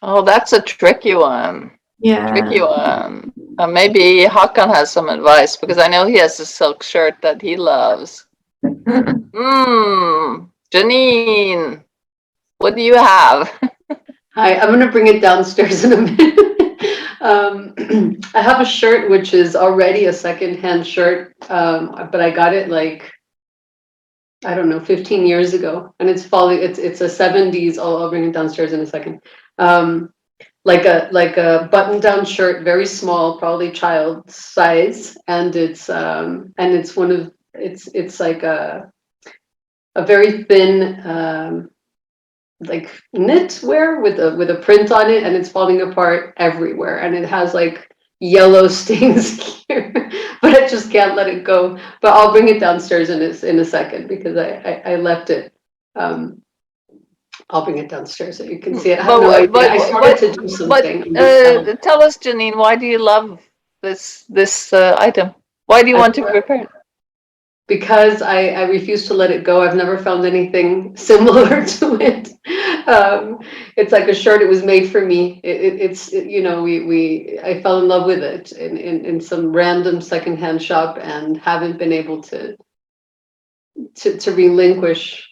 S4: Oh, that's a tricky one.
S7: Yeah.
S4: Tricky one. Maybe Hakan has some advice, because I know he has a silk shirt that he loves. Janine, what do you have?
S8: Hi, I'm going to bring it downstairs in a minute. I have a shirt which is already a secondhand shirt, but I got it like, I don't know, 15 years ago, and it's falling. It's a 70s. I'll bring it downstairs in a second. Like a button-down shirt, very small, probably child size, and it's one of it's like a very thin like knitwear with a print on it, and it's falling apart everywhere, and it has like yellow stains here, but I just can't let it go. But I'll bring it downstairs in a second, because I left it. I'll bring it downstairs so you can see it. I have no idea. I started to do something.
S4: Tell us, Janine, why do you love this item? Why do you want to repair it?
S8: Because I refuse to let it go. I've never found anything similar to it. It's like a shirt. It was made for me. I fell in love with it in some random secondhand shop, and haven't been able to relinquish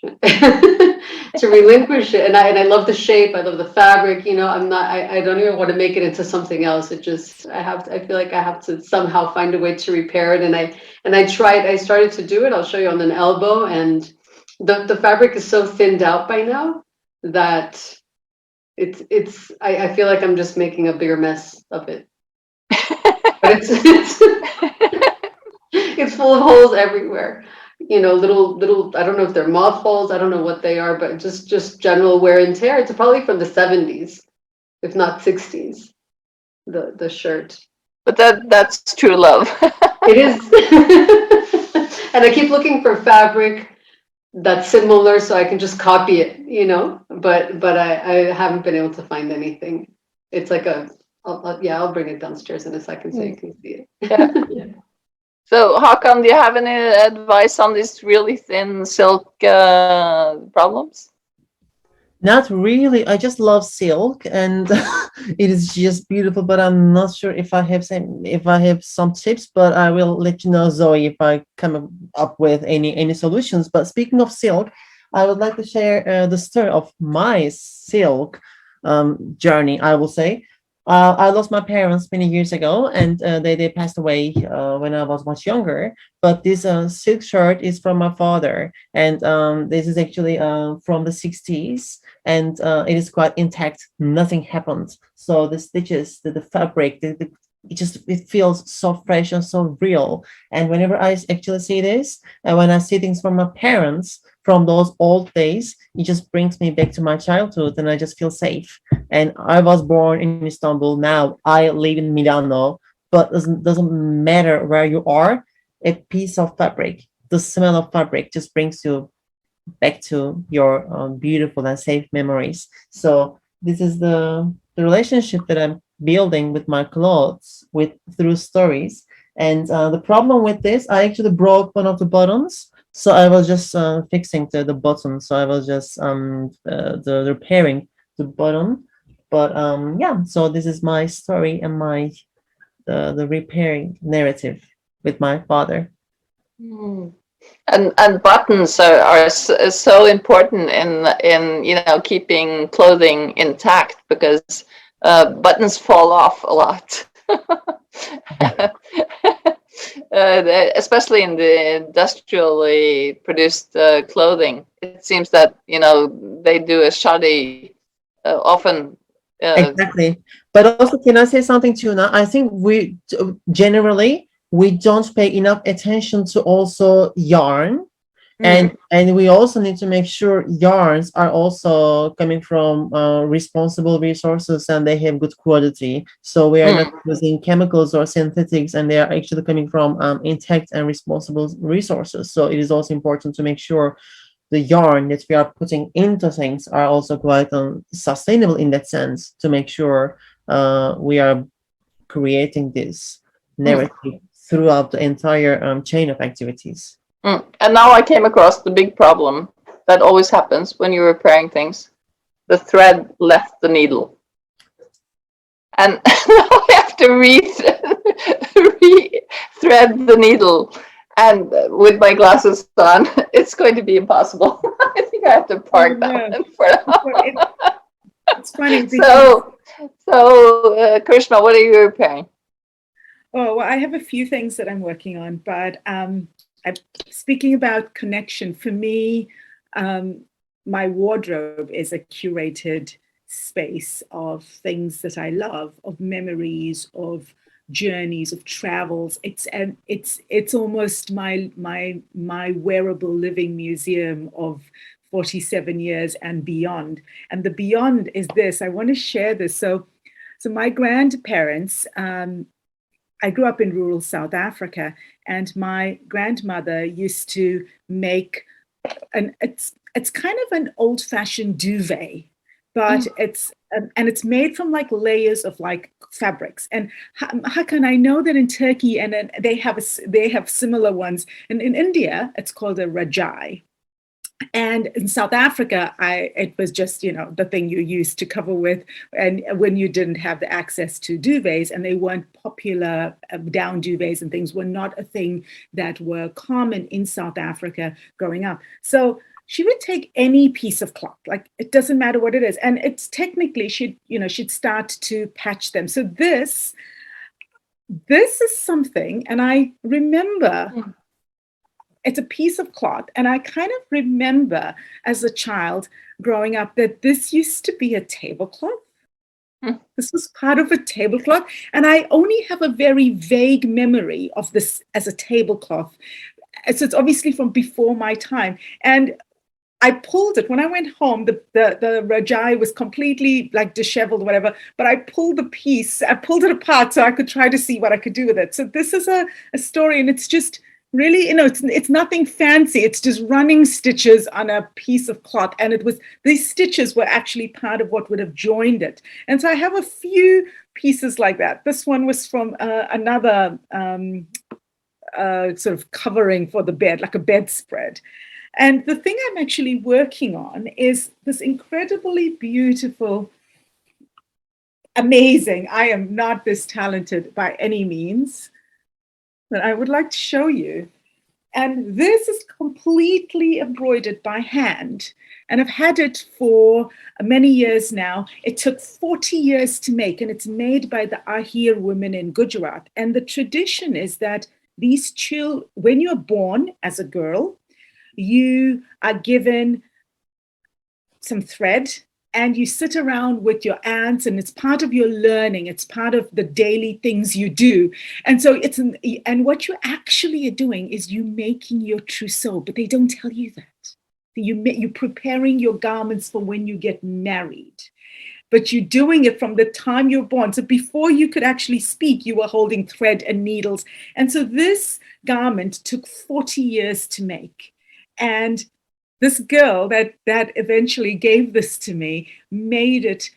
S8: it. And I love the shape. I love the fabric. I don't even want to make it into something else. I feel like I have to somehow find a way to repair it. And I started to do it. I'll show you on an elbow, and the fabric is so thinned out by now that I feel like I'm just making a bigger mess of it. But it's full of holes everywhere. Little, I don't know if they're mothballs, I don't know what they are, but just general wear and tear. It's probably from the 70s, if not 60s, the shirt.
S4: But that's true love.
S8: It is. And I keep looking for fabric that's similar so I can just copy it, but I haven't been able to find anything. It's like I'll bring it downstairs in a second so you can see it.
S4: Yeah. So, Hakan, do you have any advice on these really thin silk problems?
S2: Not really. I just love silk, and it is just beautiful. But I'm not sure if I have some tips. But I will let you know, Zoe, if I come up with any solutions. But speaking of silk, I would like to share the story of my silk journey. I will say. I lost my parents many years ago, and they passed away when I was much younger. But this silk shirt is from my father, and this is actually from the 60s, and it is quite intact. Nothing happened. So the stitches, the fabric, it feels so fresh and so real. And whenever I actually see this, and when I see things from my parents from those old days, it just brings me back to my childhood, and I just feel safe. And I was born in Istanbul. Now I live in Milano, but it doesn't matter where you are. A piece of fabric, the smell of fabric, just brings you back to your beautiful and safe memories. So this is the relationship that I'm building with my clothes through stories. And the problem with this, I actually broke one of the buttons. So I was just fixing the button. So I was just repairing the button. But so this is my story and my the repairing narrative with my father.
S4: And buttons are so important in keeping clothing intact, because buttons fall off a lot. Especially in the industrially produced clothing, it seems that they do a shoddy often.
S2: Exactly. But also, can I say something to you now? I think we generally don't pay enough attention to also yarn. And we also need to make sure yarns are also coming from responsible resources, and they have good quality. So we are not using chemicals or synthetics, and they are actually coming from intact and responsible resources. So it is also important to make sure the yarn that we are putting into things are also quite sustainable in that sense, to make sure we are creating this narrative throughout the entire chain of activities.
S4: And now I came across the big problem that always happens when you're repairing things. The thread left the needle. And now I have to re-thread the needle. And with my glasses on, it's going to be impossible. I think I have to park that one for now.
S1: It's funny.
S4: So Krishna, what are you repairing?
S1: Oh, well, I have a few things that I'm working on, but speaking about connection, for me, my wardrobe is a curated space of things that I love, of memories, of journeys, of travels. It's almost my wearable living museum of 47 years and beyond. And the beyond is this. I want to share this. So my grandparents, I grew up in rural South Africa, and my grandmother used to make it's kind of an old-fashioned duvet, but it's made from like layers of like fabrics. And Hakan, I know that in Turkey and they have similar ones. And in India, it's called a rajai. And in South Africa, it was just, the thing you used to cover with, and when you didn't have the access to duvets, and they weren't popular, down duvets and things were not a thing that were common in South Africa growing up. So she would take any piece of cloth, like it doesn't matter what it is, and it's technically she'd start to patch them. So this is something, and I remember. It's a piece of cloth. And I kind of remember as a child growing up that this used to be a tablecloth. This was part of a tablecloth. And I only have a very vague memory of this as a tablecloth. So it's obviously from before my time. And I pulled it when I went home. The rajai was completely like disheveled, whatever. But I pulled it apart so I could try to see what I could do with it. So this is a story, and it's just really, it's nothing fancy. It's just running stitches on a piece of cloth. And these stitches were actually part of what would have joined it. And so I have a few pieces like that. This one was from another sort of covering for the bed, like a bedspread. And the thing I'm actually working on is this incredibly beautiful, amazing. I am not this talented by any means, that I would like to show you. And this is completely embroidered by hand. And I've had it for many years now. It took 40 years to make, and it's made by the Ahir women in Gujarat. And the tradition is that when you're born as a girl, you are given some thread, and you sit around with your aunts, and it's part of your learning. It's part of the daily things you do. And so and what you actually are doing is you making your trousseau, but they don't tell you that. You're preparing your garments for when you get married. But you're doing it from the time you're born. So before you could actually speak, you were holding thread and needles. And so this garment took 40 years to make. And this girl that eventually gave this to me made it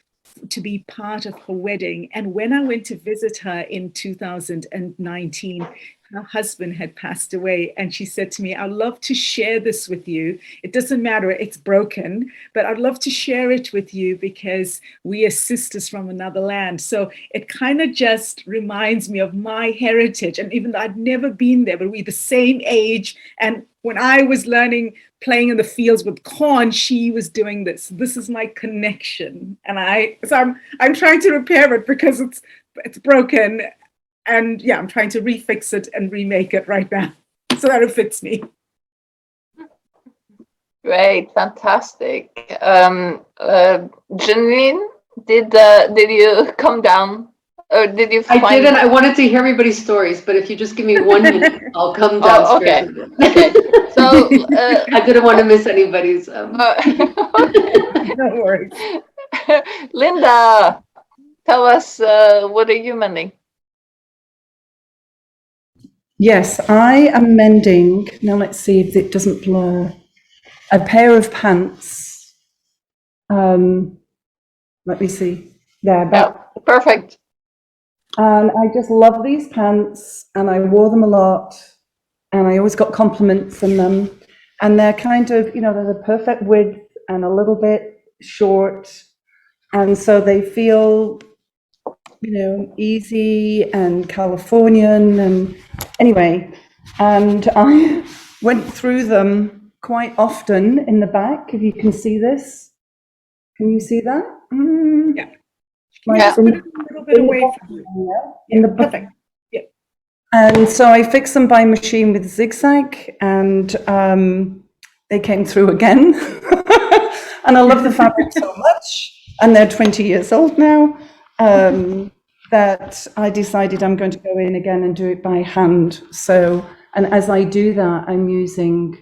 S1: to be part of her wedding. And when I went to visit her in 2019, her husband had passed away, and she said to me, I'd love to share this with you. It doesn't matter, it's broken, but I'd love to share it with you because we are sisters from another land. So it kind of just reminds me of my heritage. And even though I'd never been there, but we're the same age. And when I was playing in the fields with corn, she was doing this. This is my connection. And I'm trying to repair it because it's broken. And yeah, I'm trying to refix it and remake it right now so that it fits me.
S4: Great, fantastic. Janine, did you come down? Or did you find...
S8: I didn't. I wanted to hear everybody's stories, but if you just give me 1 minute, I'll come downstairs.
S4: Okay. So
S8: I didn't want to miss anybody's.
S1: No worries.
S4: Linda, tell us, what are you mending?
S3: Yes, I am mending, now let's see if it doesn't blur, a pair of pants. Let me see. There,
S4: Perfect.
S3: And I just love these pants, and I wore them a lot. and I always got compliments on them. And they're kind of, they're the perfect width and a little bit short. And so they feel, easy and Californian. And anyway, and I went through them quite often in the back, if you can see this. Can you see that?
S1: Yeah.
S3: Like
S4: Yeah.
S3: in,
S1: Put it a little bit
S3: in the
S1: away
S3: bottom,
S1: from you.
S3: yeah, in the
S1: Perfect. Yeah.
S3: And so I fixed them by machine with zigzag, and they came through again. And I love the fabric so much, and they're 20 years old now, that I decided I'm going to go in again and do it by hand. So, and as I do that, I'm using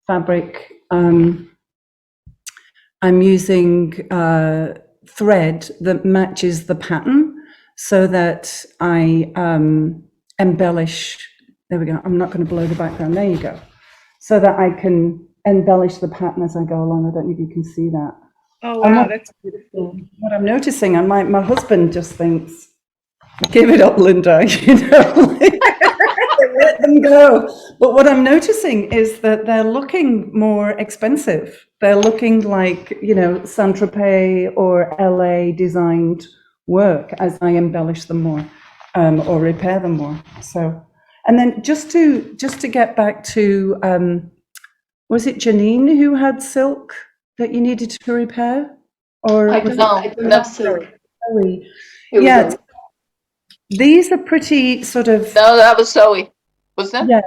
S3: fabric, I'm using thread that matches the pattern, so that I embellish, there we go, I'm not going to blow the background, there you go, so that I can embellish the pattern as I go along. I don't know if you can see that.
S1: Oh,
S3: And
S1: wow, that's beautiful.
S3: what I'm noticing, and my husband just thinks, give it up, Linda, let them go. But what I'm noticing is that they're looking more expensive. They're looking like, Saint-Tropez or LA designed work as I embellish them more, or repair them more. So, and then just to get back to, was it Janine who had silk that you needed to repair? Or
S8: I
S3: was
S8: don't have silk.
S3: Zoe?
S8: It was
S3: Yeah,
S8: Zoe.
S3: these are pretty sort of,
S4: No, that was Zoe, wasn't it?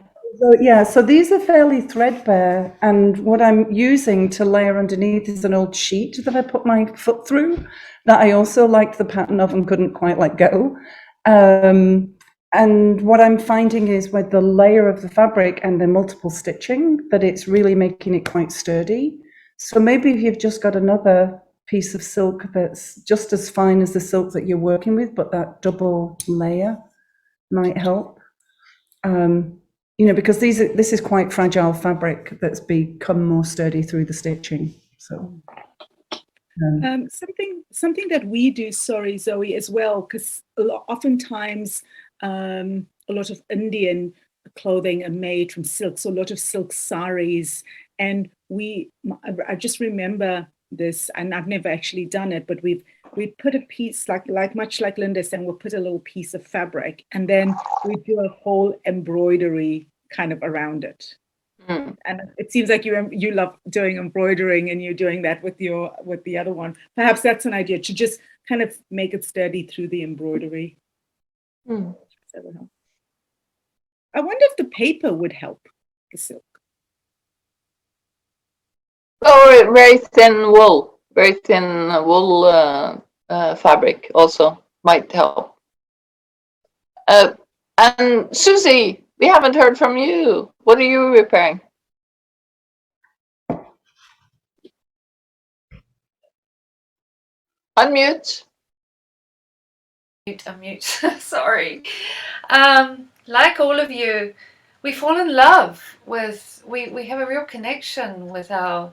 S3: so these are fairly threadbare, and what I'm using to layer underneath is an old sheet that I put my foot through that I also liked the pattern of and couldn't quite let go. And what I'm finding is with the layer of the fabric and the multiple stitching, that it's really making it quite sturdy. So maybe if you've just got another piece of silk that's just as fine as the silk that you're working with, but that double layer might help. Because this is quite fragile fabric that's become more sturdy through the stitching. So
S1: Something that we do, sorry, Zoe, as well, because oftentimes a lot of Indian clothing are made from silk, so a lot of silk saris, and I just remember this, and I've never actually done it, but we put a piece like much like Linda said, we'll put a little piece of fabric, and then we do a whole embroidery kind of around it. And it seems like you love doing embroidering, and you're doing that with the other one. Perhaps that's an idea, to just kind of make it sturdy through the embroidery. That would help. I wonder if the paper would help the silk.
S4: Or very thin wool fabric also might help. And Susie, we haven't heard from you. What are you repairing? Unmute.
S6: Unmute. Sorry. Like all of you, we fall in love with, we have a real connection with our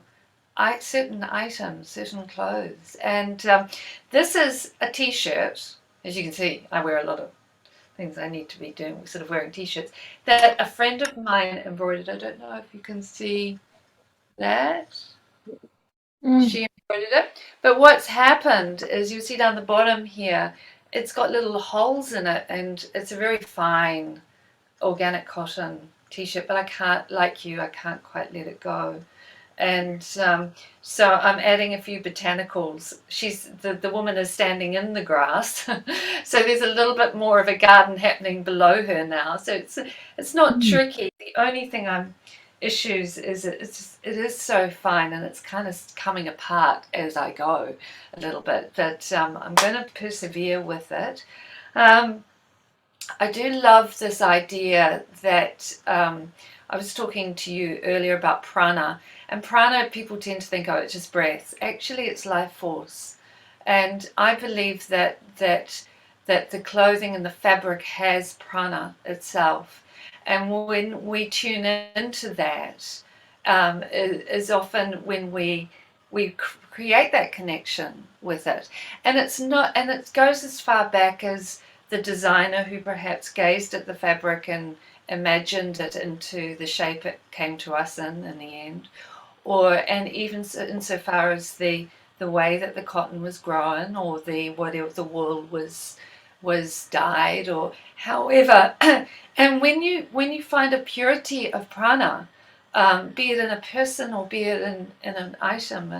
S6: certain items, certain clothes. And this is a t-shirt. As you can see, I wear a lot of things I need to be doing, sort of wearing t-shirts, that a friend of mine embroidered. I don't know if you can see that. She embroidered it. But what's happened is, you see down the bottom here, it's got little holes in it, and it's a very fine organic cotton t-shirt, but I can't, like you, I can't quite let it go. And so I'm adding a few botanicals. The woman is standing in the grass, so there's a little bit more of a garden happening below her now. So it's not tricky. The only thing issues is it is so fine, and it's kind of coming apart as I go a little bit. But I'm going to persevere with it. I do love this idea that I was talking to you earlier about prana. And prana, people tend to think, oh, it's just breath. Actually, it's life force. And I believe that the clothing and the fabric has prana itself. And when we tune into that, is often when we create that connection with it. And it goes as far back as the designer who perhaps gazed at the fabric and imagined it into the shape it came to us in the end, and even insofar as the way that the cotton was grown, or the whatever the wool was dyed, or however. And when you find a purity of prana, be it in a person or be it in an item,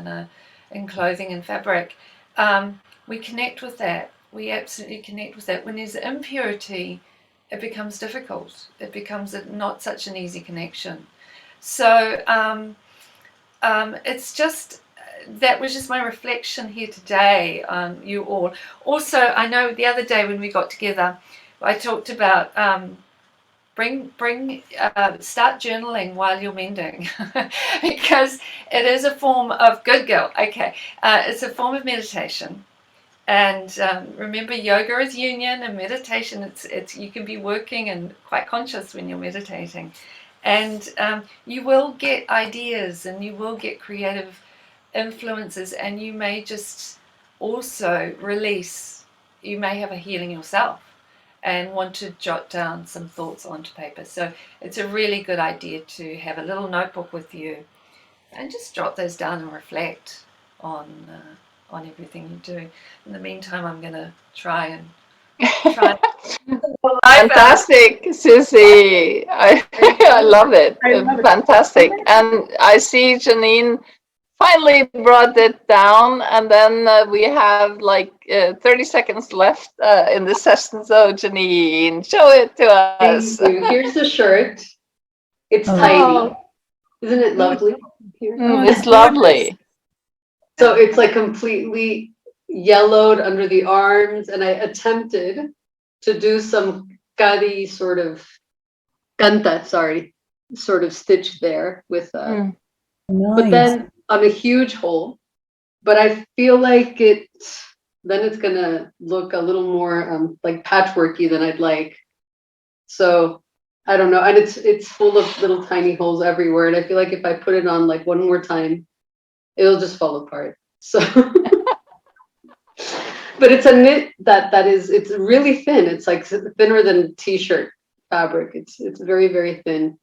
S6: in clothing and fabric, we connect with that. We absolutely connect with that. When there's impurity, it becomes difficult. It becomes not such an easy connection. So it's just, that was just my reflection here today on you all. Also, I know the other day when we got together, I talked about start journaling while you're mending, because it is a form of good girl. Okay, it's a form of meditation. And remember, yoga is union, and meditation, it's you can be working and quite conscious when you're meditating, and you will get ideas and you will get creative influences, and you may just also release. You may have a healing yourself and want to jot down some thoughts onto paper. So it's a really good idea to have a little notebook with you and just jot those down and reflect on everything you do. In the meantime, I'm going to try.
S4: Fantastic, Susie. I love it.
S3: I love it.
S4: Fantastic. And I see Janine finally brought it down, and then we have like 30 seconds left in the session. So Janine, show it to us.
S8: Thank you. Here's the shirt. It's tiny. Isn't it lovely?
S4: It's lovely.
S8: So it's like completely yellowed under the arms, and I attempted to do some kari sort of stitch there with
S3: Nice.
S8: but then on a huge hole. But I feel like then it's gonna look a little more like patchworky than I'd like. So I don't know, and it's full of little tiny holes everywhere, and I feel like if I put it on like one more time, it'll just fall apart. So but it's a knit it's really thin. It's like thinner than t-shirt fabric. It's very, very thin.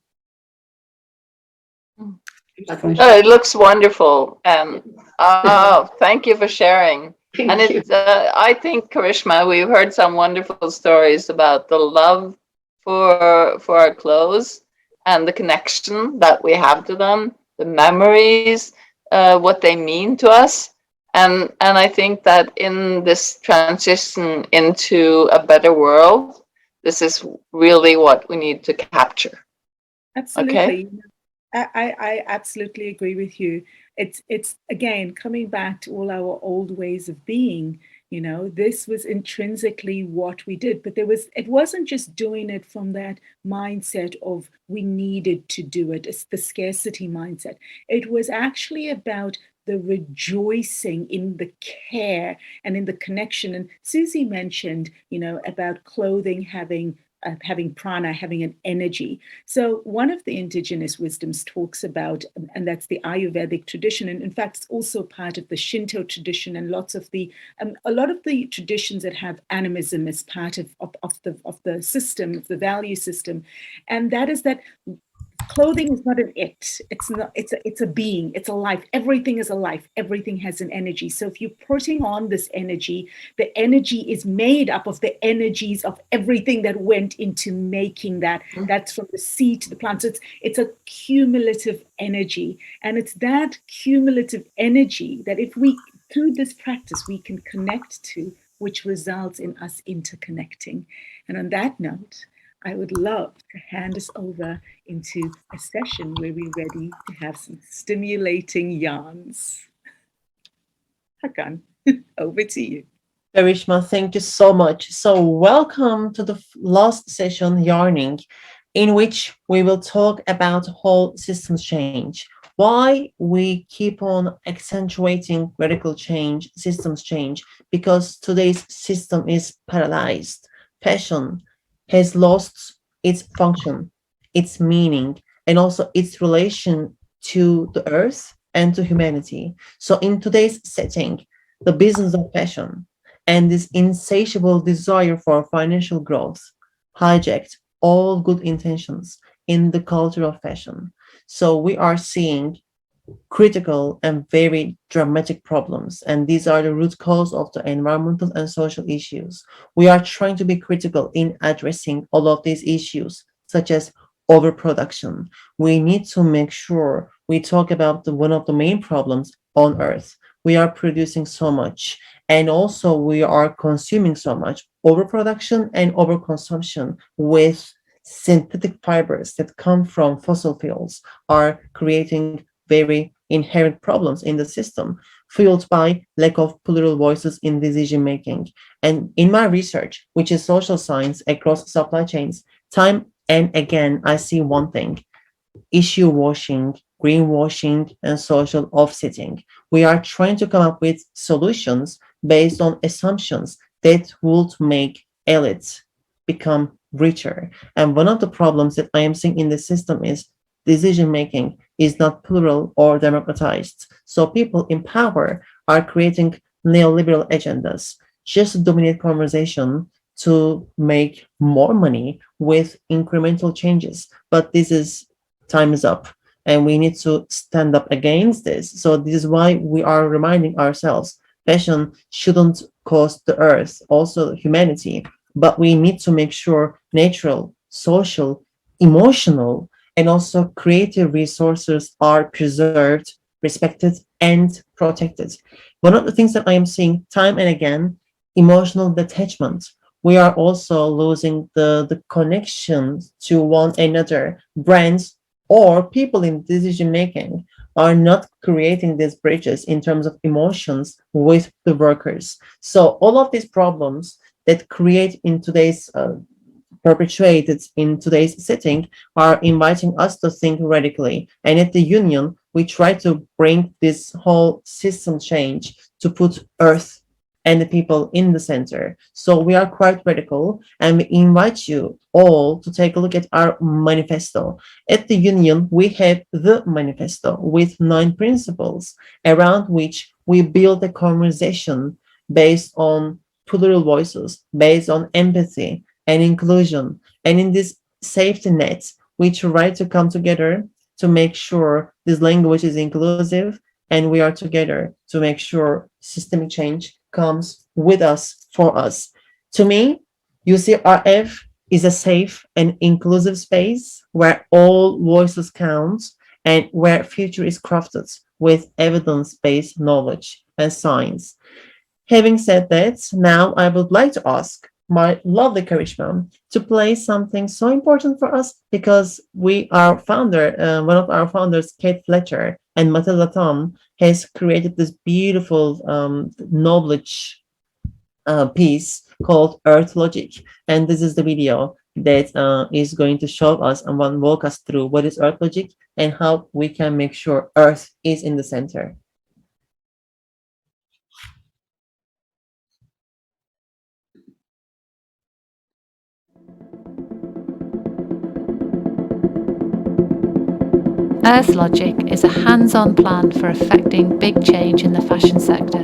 S4: It looks wonderful. Thank you for sharing.
S8: Thank you.
S4: It's I think, Karishma, we've heard some wonderful stories about the love for our clothes and the connection that we have to them, the memories, what they mean to us. And I think that in this transition into a better world, this is really what we need to capture.
S1: Absolutely.
S4: Okay?
S1: I absolutely agree with you. It's again coming back to all our old ways of being. This was intrinsically what we did, but it wasn't just doing it from that mindset of we needed to do it. It's the scarcity mindset. It was actually about the rejoicing in the care and in the connection. And Susie mentioned, about clothing having prana, having an energy. So one of the indigenous wisdoms talks about, and that's the Ayurvedic tradition, and in fact, it's also part of the Shinto tradition, and a lot of the traditions that have animism as part of the system, of the value system, and that is that clothing is not an it. It's a being. It's a life. Everything is a life. Everything has an energy. So if you're putting on this energy, the energy is made up of the energies of everything that went into making that. That's from the seed to the plant. So it's a cumulative energy, and it's that cumulative energy that if we, through this practice, we can connect to, which results in us interconnecting. And on that note, I would love to hand us over into a session where we're ready to have some stimulating yarns. Hakan, over to you.
S2: Karishma, thank you so much. So welcome to the last session, Yarning, in which we will talk about whole systems change. Why we keep on accentuating radical change, systems change, because today's system is paralyzed. Passion has lost its function, its meaning, and also its relation to the earth and to humanity. So in today's setting, the business of passion and this insatiable desire for financial growth hijacked all good intentions in the culture of fashion. So we are seeing critical and very dramatic problems, and these are the root cause of the environmental and social issues. We are trying to be critical in addressing all of these issues, such as overproduction. We need to make sure we talk about one of the main problems on Earth. We are producing so much, and also we are consuming so much. Overproduction and overconsumption with synthetic fibers that come from fossil fuels are creating very inherent problems in the system, fueled by lack of plural voices in decision making. And in my research, which is social science across supply chains, time and again, I see one thing: issue washing, greenwashing, and social offsetting. We are trying to come up with solutions based on assumptions that would make elites become richer. And one of the problems that I am seeing in the system is decision making is not plural or democratized. So people in power are creating neoliberal agendas just to dominate conversation, to make more money with incremental changes. But this is time is up, and we need to stand up against this. So this is why we are reminding ourselves fashion shouldn't cost the earth, also humanity, but we need to make sure natural, social, emotional, and also creative resources are preserved, respected, and protected. One of the things that I am seeing time and again, emotional detachment. We are also losing the connection to one another. Brands or people in decision making are not creating these bridges in terms of emotions with the workers. So all of these problems that create in today's perpetuated in today's setting are inviting us to think radically. And at the union, we try to bring this whole system change to put Earth and the people in the center. So we are quite radical, and we invite you all to take a look at our manifesto. At the union, we have the manifesto with 9 principles around which we build a conversation based on plural voices, based on empathy and inclusion. And in this safety net, we try to come together to make sure this language is inclusive, and we are together to make sure systemic change comes with us, for us. To me, UCRF is a safe and inclusive space where all voices count and where future is crafted with evidence-based knowledge and science. Having said that, now I would like to ask my lovely Karishma to play something so important for us, because our founder, one of our founders, Kate Fletcher and Matilda Tom, has created this beautiful knowledge piece called Earth Logic. And this is the video that is going to show us and walk us through what is Earth Logic and how we can make sure Earth is in the center.
S9: Earth Logic is a hands-on plan for effecting big change in the fashion sector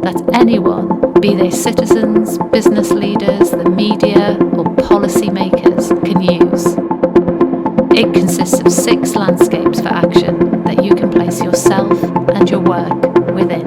S9: that anyone, be they citizens, business leaders, the media, or policymakers, can use. It consists of 6 landscapes for action that you can place yourself and your work within.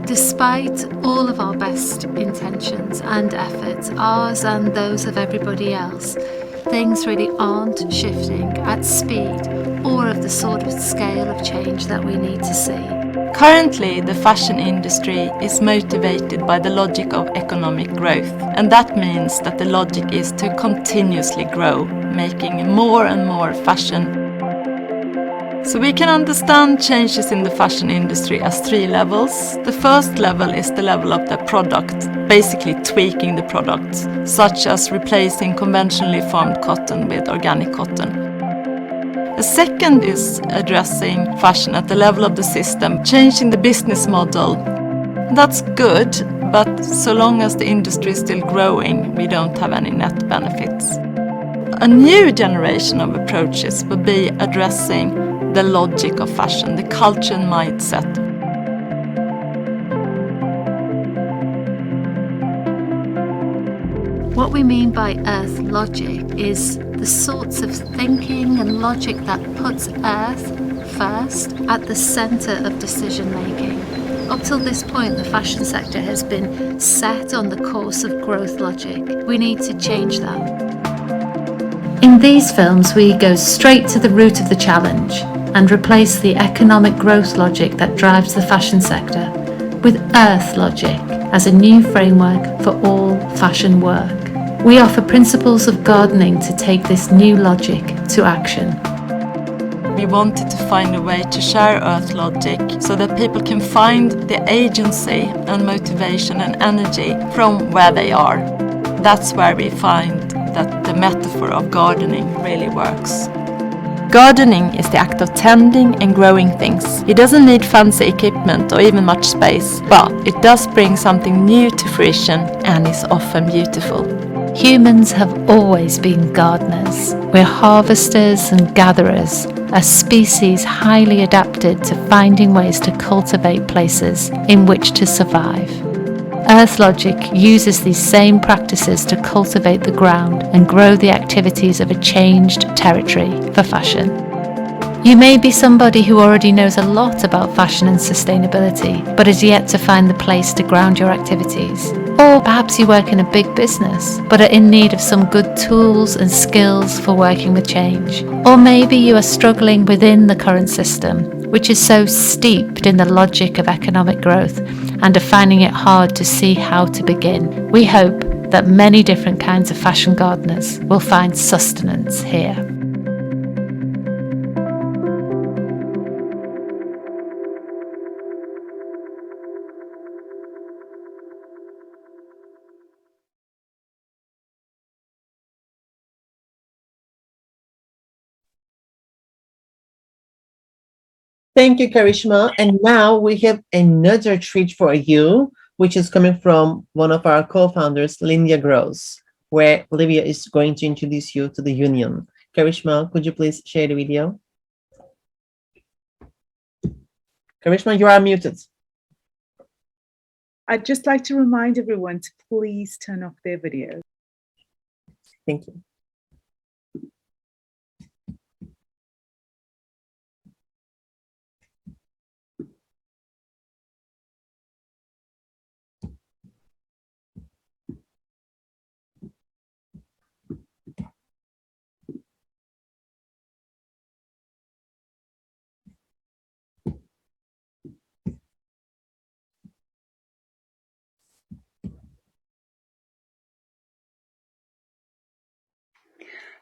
S9: Despite all of our best intentions and efforts, ours and those of everybody else, things really aren't shifting at speed or of the sort of scale of change that we need to see.
S10: Currently, the fashion industry is motivated by the logic of economic growth, and that means that the logic is to continuously grow, making more and more fashion. So we can understand changes in the fashion industry as 3 levels. The first level is the level of the product, basically tweaking the products, such as replacing conventionally farmed cotton with organic cotton. The second is addressing fashion at the level of the system, changing the business model. That's good, but so long as the industry is still growing, we don't have any net benefits. A new generation of approaches will be addressing the logic of fashion, the culture and mindset.
S9: What we mean by earth logic is the sorts of thinking and logic that puts earth first at the centre of decision making. Up till this point, the fashion sector has been set on the course of growth logic. We need to change that. In these films, we go straight to the root of the challenge and replace the economic growth logic that drives the fashion sector with earth logic as a new framework for all fashion work. We offer principles of gardening to take this new logic to action.
S10: We wanted to find a way to share earth logic so that people can find the agency and motivation and energy from where they are. That's where we find that the metaphor of gardening really works. Gardening is the act of tending and growing things. It doesn't need fancy equipment or even much space, but it does bring something new to fruition and is often beautiful.
S9: Humans have always been gardeners. We're harvesters and gatherers, a species highly adapted to finding ways to cultivate places in which to survive. Earth logic uses these same practices to cultivate the ground and grow the activities of a changed territory for fashion. You may be somebody who already knows a lot about fashion and sustainability, but has yet to find the place to ground your activities. Or perhaps you work in a big business, but are in need of some good tools and skills for working with change. Or maybe you are struggling within the current system, which is so steeped in the logic of economic growth, and are finding it hard to see how to begin. We hope that many different kinds of fashion gardeners will find sustenance here.
S2: Thank you, Karishma. And now we have another treat for you, which is coming from one of our co-founders, Linda Gross, where Olivia is going to introduce you to the union. Karishma, could you please share the video? Karishma, you are muted.
S1: I'd just like to remind everyone to please turn off their videos.
S2: Thank you.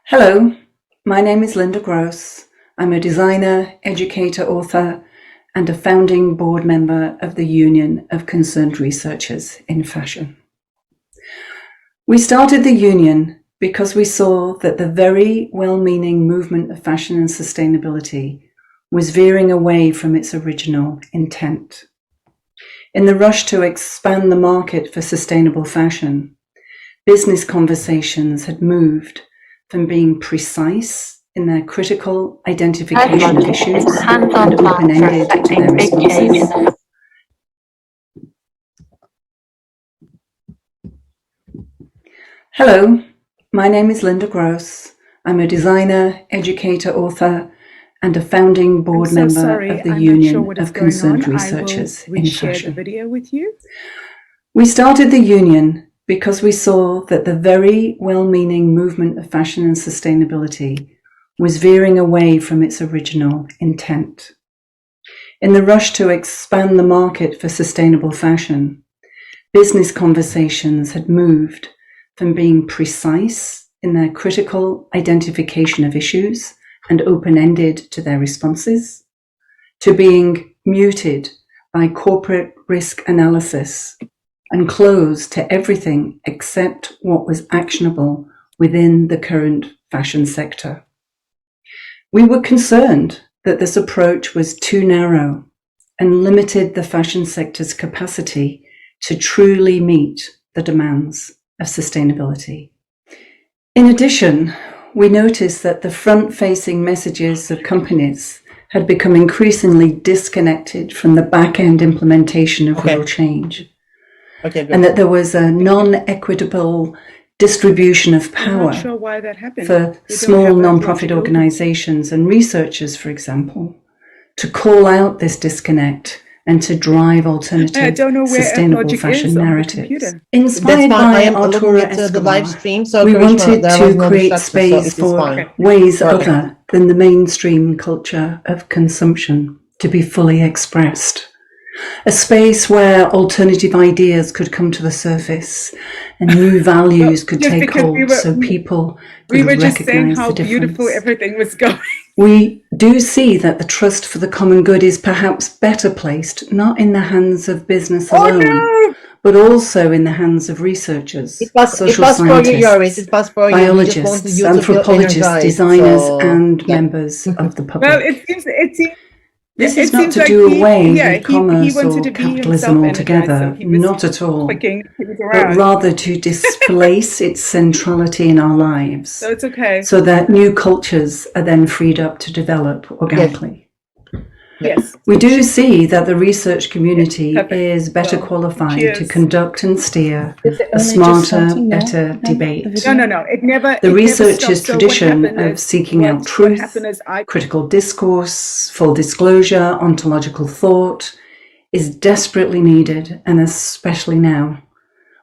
S3: Hello, my name is Linda Gross. I'm a designer, educator, author, and a founding board member of the Union of Concerned Researchers in Fashion. We started the union because we saw that the very well-meaning movement of fashion and sustainability was veering away from its original intent. In the rush to expand the market for sustainable fashion, business conversations had moved from being precise in their critical identification of issues and open-ended to their responses. Hello, my name is Linda Gross. I'm a designer, educator, author, and a founding board member of the Union of Concerned Researchers in Fashion.
S1: The video with you.
S3: We started the union because we saw that the very well-meaning movement of fashion and sustainability was veering away from its original intent. In the rush to expand the market for sustainable fashion, business conversations had moved from being precise in their critical identification of issues and open-ended to their responses, to being muted by corporate risk analysis and closed to everything except what was actionable within the current fashion sector. We were concerned that this approach was too narrow and limited the fashion sector's capacity to truly meet the demands of sustainability. In addition, we noticed that the front-facing messages of companies had become increasingly disconnected from the back-end implementation of real change. And that there was a non-equitable distribution of power.
S1: I'm not sure why that happened.
S3: For small non-profit organizations and researchers, for example, to call out this disconnect and to drive alternative, sustainable fashion narratives. Inspired by Artura Escobar, we wanted to create space for ways other than the mainstream culture of consumption to be fully expressed. A space where alternative ideas could come to the surface and new values could take hold, so people could recognize the difference. Beautiful everything was going. We do see that the trust for the common good is perhaps better placed, not in the hands of business alone, but also in the hands of researchers, social scientists, biologists, anthropologists, designers, and members of the public.
S1: Well, it seems.
S3: This is not to do away with commerce or capitalism altogether, not at all, but rather to displace its centrality in our lives, so that new cultures are then freed up to develop organically. Yes. We do see that the research community is better qualified to conduct and steer a smarter, better debate.
S1: No. It never.
S3: The researcher's tradition of seeking out truth, critical discourse, full disclosure, ontological thought is desperately needed, and especially now.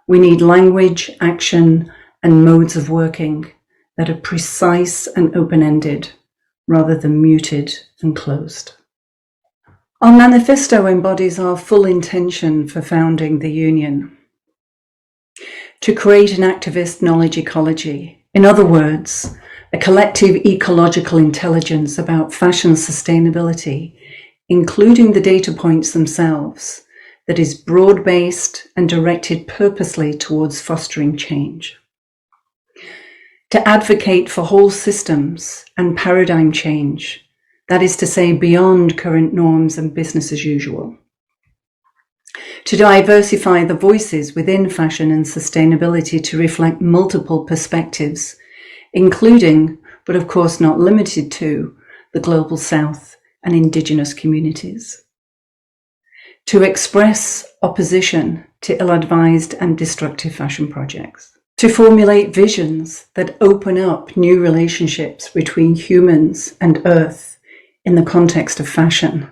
S3: We need language, action, and modes of working that are precise and open-ended, rather than muted and closed. Our manifesto embodies our full intention for founding the Union: to create an activist knowledge ecology. In other words, a collective ecological intelligence about fashion sustainability, including the data points themselves, that is broad-based and directed purposely towards fostering change. To advocate for whole systems and paradigm change, that is to say, beyond current norms and business as usual. To diversify the voices within fashion and sustainability to reflect multiple perspectives, including, but of course not limited to, the Global South and indigenous communities. To express opposition to ill-advised and destructive fashion projects. To formulate visions that open up new relationships between humans and Earth in the context of fashion.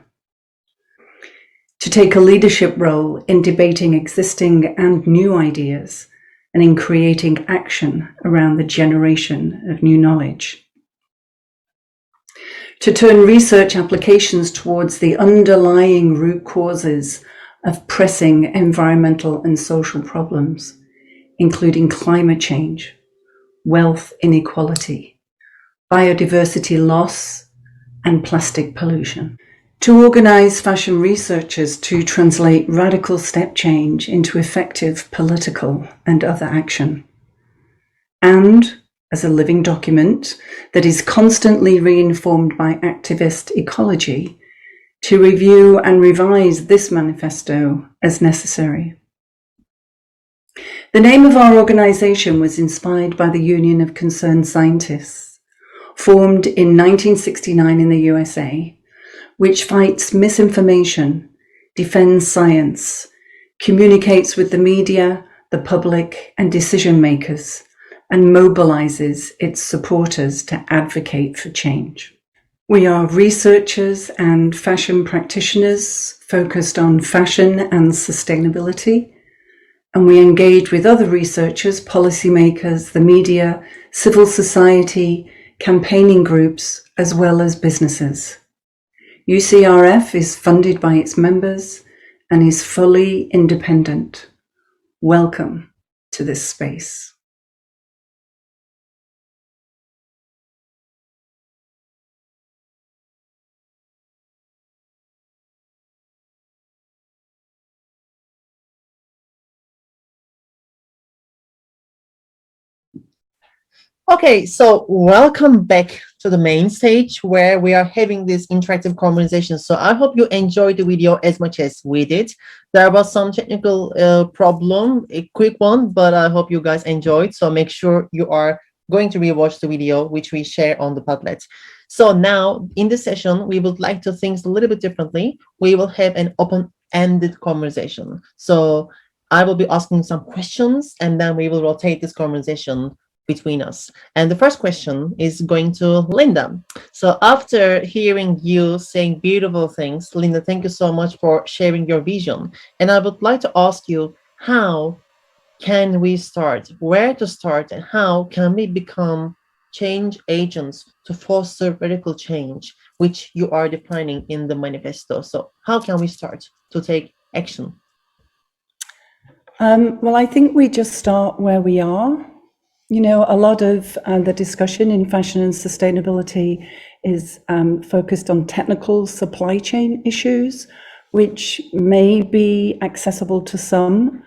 S3: To take a leadership role in debating existing and new ideas and in creating action around the generation of new knowledge. To turn research applications towards the underlying root causes of pressing environmental and social problems, including climate change, wealth inequality, biodiversity loss, and plastic pollution. To organise fashion researchers to translate radical step change into effective political and other action. And, as a living document that is constantly reinformed by activist ecology, to review and revise this manifesto as necessary. The name of our organisation was inspired by the Union of Concerned Scientists, formed in 1969 in the USA, which fights misinformation, defends science, communicates with the media, the public, and decision makers, and mobilizes its supporters to advocate for change. We are researchers and fashion practitioners focused on fashion and sustainability, and we engage with other researchers, policymakers, the media, civil society, campaigning groups, as well as businesses. UCRF is funded by its members and is fully independent. Welcome to this space.
S2: Okay, so welcome back to the main stage where we are having this interactive conversation. So I hope you enjoyed the video as much as we did. There was some technical problem, a quick one, but I hope you guys enjoyed. So make sure you are going to rewatch the video, which we share on the Padlet. So now in this session, we would like to think a little bit differently. We will have an open-ended conversation. So I will be asking some questions and then we will rotate this conversation between us. And the first question is going to Linda. So after hearing you saying beautiful things, Linda, thank you so much for sharing your vision. And I would like to ask you, how can we start, where to start, and how can we become change agents to foster radical change, which you are defining in the manifesto? So how can we start to take action?
S3: Well, I think we just start where we are. You know, a lot of the discussion in fashion and sustainability is focused on technical supply chain issues, which may be accessible to some,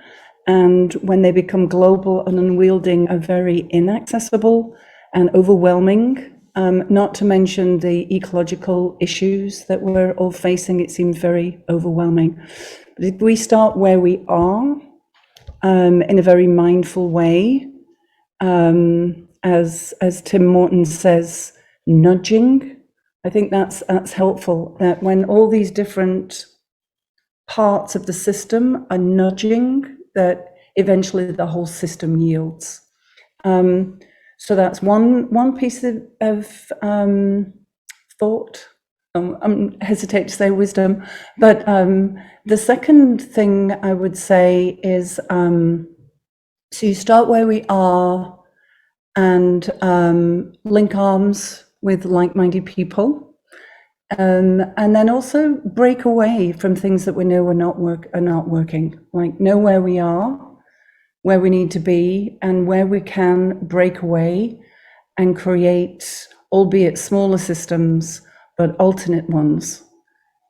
S3: and when they become global and unwielding, are very inaccessible and overwhelming. Not to mention the ecological issues that we're all facing, it seems very overwhelming. But if we start where we are, in a very mindful way, as Tim Morton says, nudging. I think that's helpful, that when all these different parts of the system are nudging, that eventually the whole system yields. So that's one piece of thought. I hesitate to say wisdom, but the second thing I would say is, so you start where we are and link arms with like-minded people, and then also break away from things that we know are not working. Like, know where we are, where we need to be, and where we can break away and create, albeit smaller systems, but alternate ones,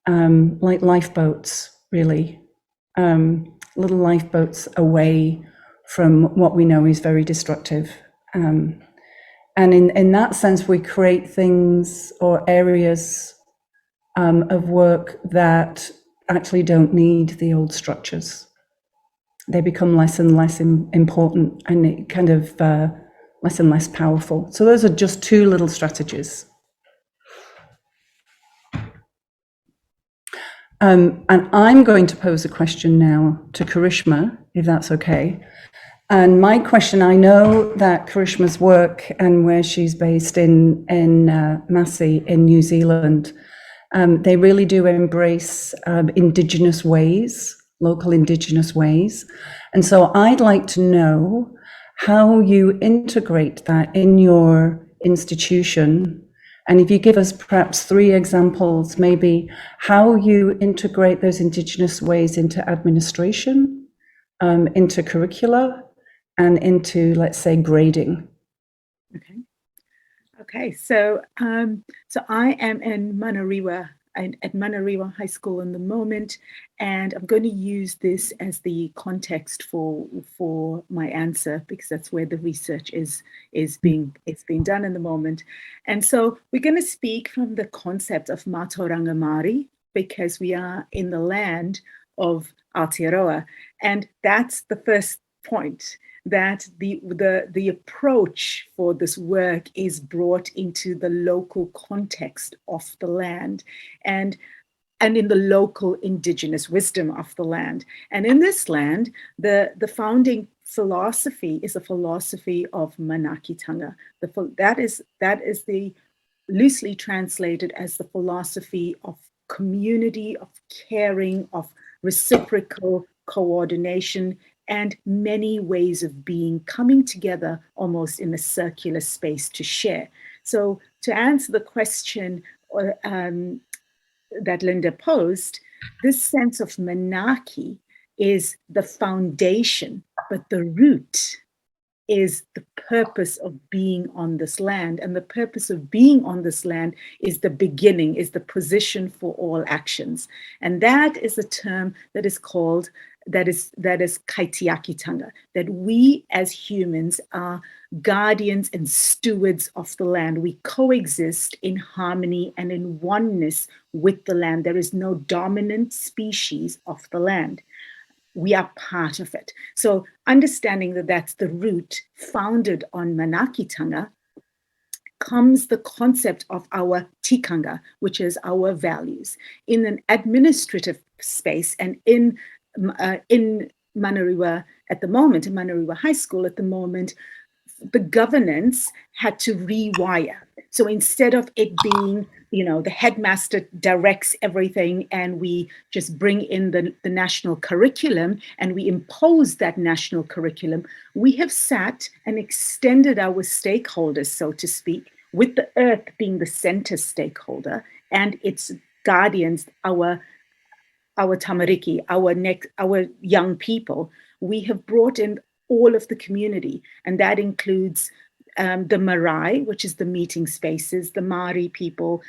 S3: like lifeboats, really, little lifeboats away from what we know is very destructive. And in that sense, we create things or areas of work that actually don't need the old structures. They become less and less important, and it kind of less and less powerful. So those are just two little strategies. And I'm going to pose a question now to Karishma, if that's okay. And my question, I know that Karishma's work and where she's based in Massey in New Zealand, they really do embrace indigenous ways, local indigenous ways. And so I'd like to know how you integrate that in your institution. And if you give us perhaps 3 examples, maybe how you integrate those indigenous ways into administration, into curricula, and into, let's say, grading.
S1: Okay. So I am in Manariwa, at Manariwa High School in the moment, and I'm going to use this as the context for my answer, because that's where the research is being done in the moment. And so we're going to speak from the concept of Mātauranga Māori, because we are in the land of Aotearoa, and that's the first point, that the approach for this work is brought into the local context of the land and in the local indigenous wisdom of the land. And in this land, the founding philosophy is a philosophy of manakitanga. That is the loosely translated as the philosophy of community, of caring, of reciprocal coordination, and many ways of being coming together almost in a circular space to share. So to answer the question that Linda posed, this sense of manaki is the foundation, but the root is the purpose of being on this land. And the purpose of being on this land is the beginning, is the position for all actions. And that is a term that is called that is kaitiakitanga, that we as humans are guardians and stewards of the land. We coexist in harmony and in oneness with the land. There is no dominant species of the land. We are part of it. So understanding that that's the root founded on manakitanga, comes the concept of our tikanga, which is our values. In an administrative space and in Manariwa at the moment, in Manariwa High School at the moment, the governance had to rewire. So instead of it being, the headmaster directs everything and we just bring in the national curriculum and we impose that national curriculum, we have sat and extended our stakeholders, so to speak, with the earth being the center stakeholder and its guardians, our tamariki, our young people. We have brought in all of the community, and that includes the Marae, which is the meeting spaces, the Maori people,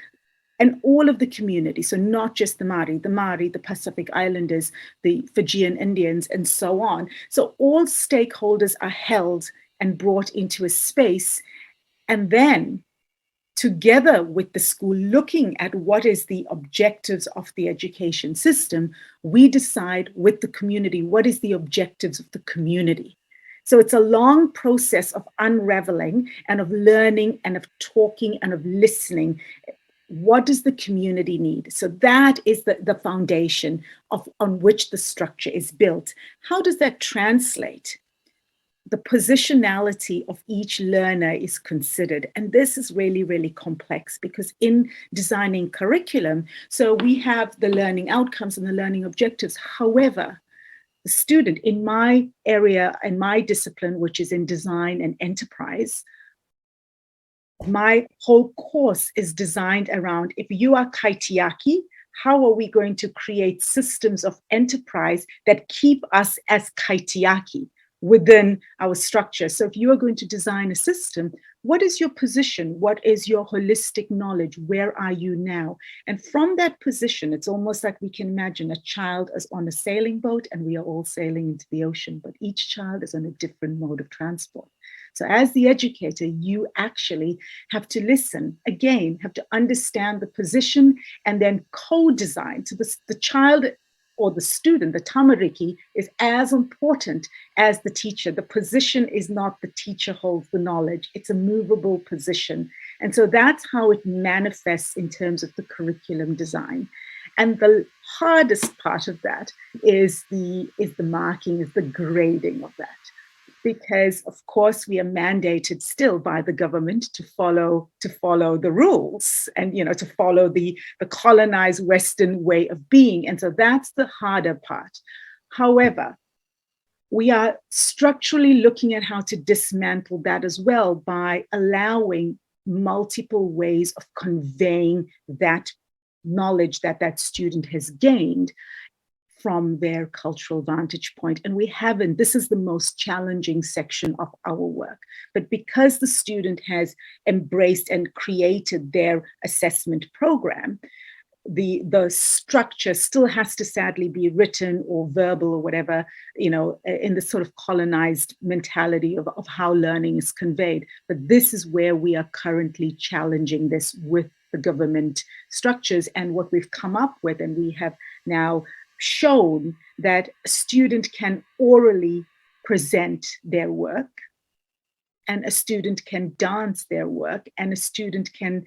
S1: and all of the community. So not just the Maori, the Pacific Islanders, the Fijian Indians, and so on. So all stakeholders are held and brought into a space, and then together with the school, looking at what is the objectives of the education system, we decide with the community, what is the objectives of the community. So it's a long process of unraveling and of learning and of talking and of listening. What does the community need? So that is the foundation on which the structure is built. How does that translate? The positionality of each learner is considered. And this is really, really complex because in designing curriculum, so we have the learning outcomes and the learning objectives. However, the student in my area, in my discipline, which is in design and enterprise, my whole course is designed around, if you are kaitiaki, how are we going to create systems of enterprise that keep us as kaitiaki within our structure? So if you are going to design a system, what is your position? What is your holistic knowledge? Where are you now? And from that position, it's almost like we can imagine a child is on a sailing boat and we are all sailing into the ocean, but each child is on a different mode of transport. So as the educator, you actually have to listen, again, have to understand the position and then co-design. So the child or the student, the tamariki, is as important as the teacher. The position is not the teacher holds the knowledge. It's a movable position. And so that's how it manifests in terms of the curriculum design. And the hardest part of that is the marking, is the grading of that. Because of course we are mandated still by the government to follow the rules and to follow the colonized Western way of being. And so that's the harder part. However, we are structurally looking at how to dismantle that as well by allowing multiple ways of conveying that knowledge that student has gained from their cultural vantage point. And we haven't, this is the most challenging section of our work. But because the student has embraced and created their assessment program, the structure still has to sadly be written or verbal or whatever, in the sort of colonized mentality of how learning is conveyed. But this is where we are currently challenging this with the government structures and what we've come up with. And we have now shown that a student can orally present their work, and a student can dance their work, and a student can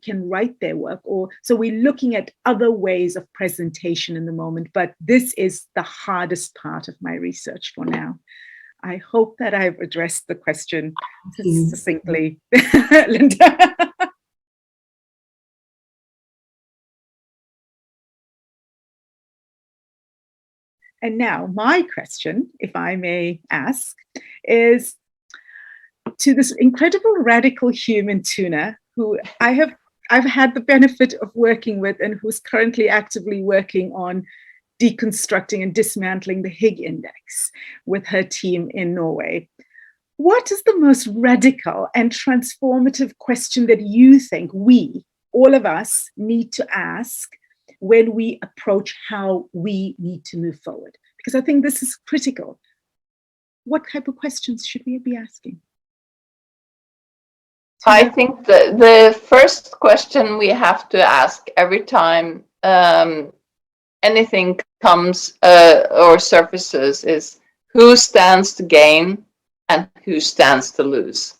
S1: write their work. Or so we're looking at other ways of presentation in the moment, but this is the hardest part of my research for now. I hope that I've addressed the question succinctly, Linda. And now my question, if I may ask, is to this incredible radical human tuna who I've had the benefit of working with and who's currently actively working on deconstructing and dismantling the Higg Index with her team in Norway. What is the most radical and transformative question that you think we, all of us, need to ask when we approach how we need to move forward? Because I think this is critical. What type of questions should we be asking?
S4: I think the first question we have to ask every time anything comes or surfaces is who stands to gain and who stands to lose.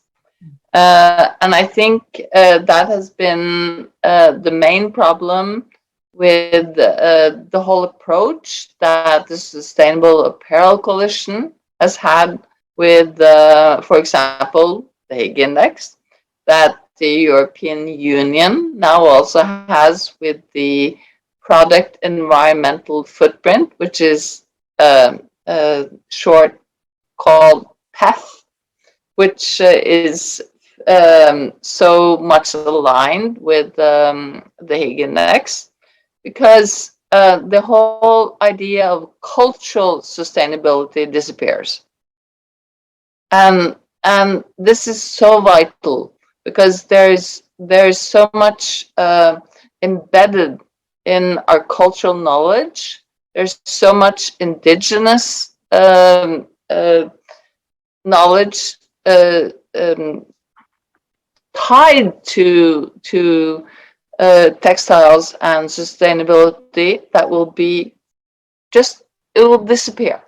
S4: And I think that has been the main problem with the whole approach that the Sustainable Apparel Coalition has had with, for example, the Hague Index, that the European Union now also has with the product environmental footprint, which is short called PEth, which is so much aligned with the Hague Index, because the whole idea of cultural sustainability disappears. And this is so vital, because there's so much embedded in our cultural knowledge. There's so much indigenous knowledge tied to textiles and sustainability that will be it will disappear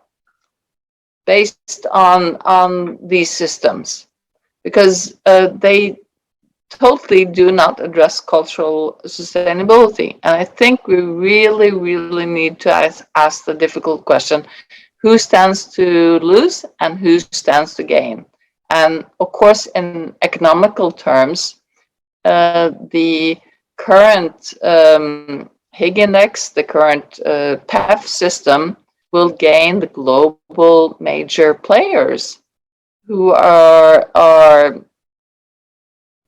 S4: based on these systems, because they totally do not address cultural sustainability. And I think we really, really need to ask the difficult question, who stands to lose and who stands to gain? And of course, in economical terms, the current Hague Index, the current PEF system, will gain the global major players who are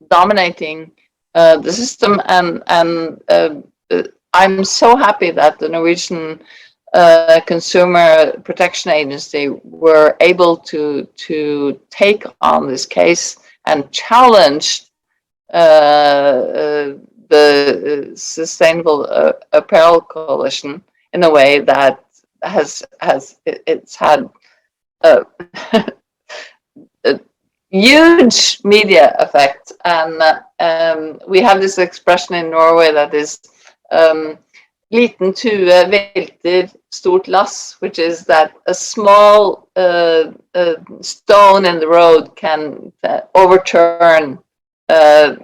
S4: dominating the system. And I'm so happy that the Norwegian Consumer Protection Agency were able to take on this case and challenge the Sustainable Apparel Coalition in a way that it's had a huge media effect. And we have this expression in Norway that is liten tue velter stort lass, which is that a small stone in the road can overturn a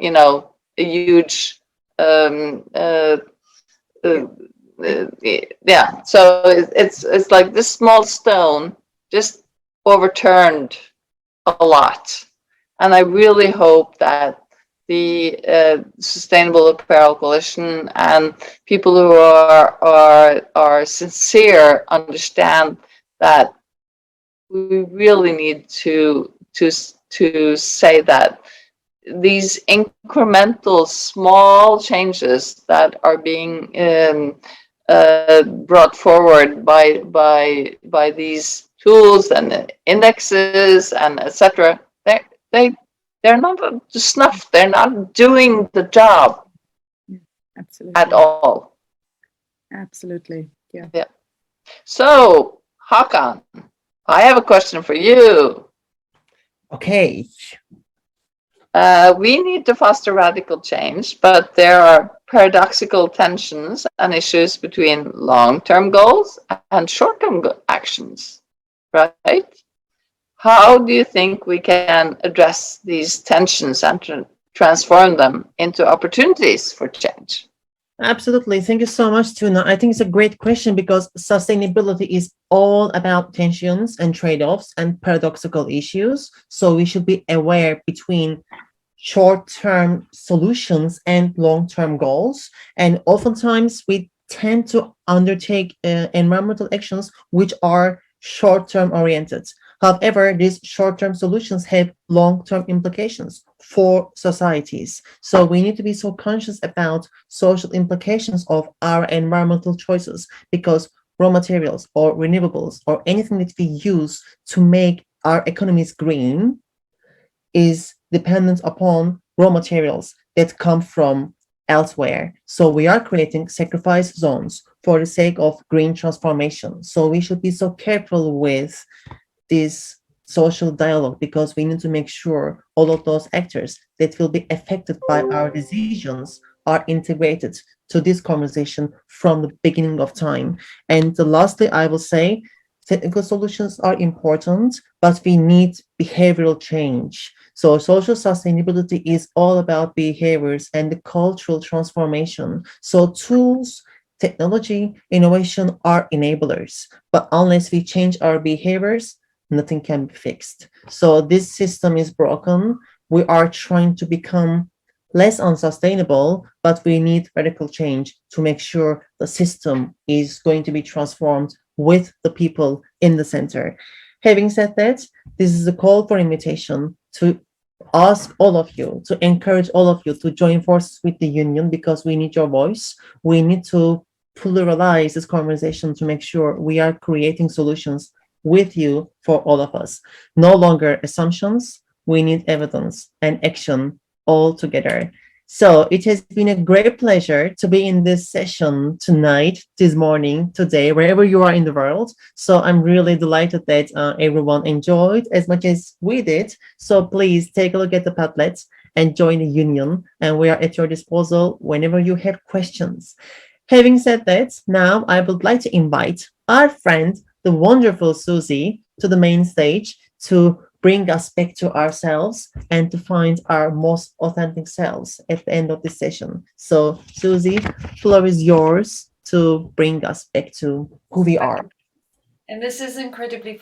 S4: huge so it's like this small stone just overturned a lot. And I really hope that the Sustainable Apparel Coalition and people who are sincere understand that we really need to say that these incremental small changes that are being brought forward by these tools and indexes and etc. They're not up to snuff. They're not doing the job at all.
S1: Absolutely. Yeah.
S4: So, Hakan, I have a question for you.
S2: Okay.
S4: We need to foster radical change, but there are paradoxical tensions and issues between long-term goals and short-term actions, right? How do you think we can address these tensions and transform them into opportunities for change?
S2: Absolutely. Thank you so much, Tuna. I think it's a great question, because sustainability is all about tensions and trade-offs and paradoxical issues. So we should be aware between short-term solutions and long-term goals. And oftentimes we tend to undertake environmental actions which are short-term oriented. However, these short-term solutions have long-term implications for societies. So we need to be so conscious about social implications of our environmental choices, because raw materials or renewables or anything that we use to make our economies green is dependent upon raw materials that come from elsewhere. So we are creating sacrifice zones for the sake of green transformation. So we should be so careful with this social dialogue, because we need to make sure all of those actors that will be affected by our decisions are integrated to this conversation from the beginning of time. And lastly, I will say technical solutions are important, but we need behavioral change. So social sustainability is all about behaviors and the cultural transformation. So tools, technology, innovation are enablers, but unless we change our behaviors, nothing can be fixed. So this system is broken. We are trying to become less unsustainable, but we need radical change to make sure the system is going to be transformed with the people in the center. Having said that, this is a call for invitation to ask all of you, to encourage all of you to join forces with the union, because we need your voice. We need to pluralize this conversation to make sure we are creating solutions with you for all of us. No longer assumptions, we need evidence and action all together. So it has been a great pleasure to be in this session tonight, this morning, today, wherever you are in the world. So I'm really delighted that everyone enjoyed as much as we did. So please take a look at the Padlets and join the union. And we are at your disposal whenever you have questions. Having said that, now I would like to invite our friend, the wonderful Susie, to the main stage to bring us back to ourselves and to find our most authentic selves at the end of this session. So, Susie, floor is yours to bring us back to who we are.
S6: And this is incredibly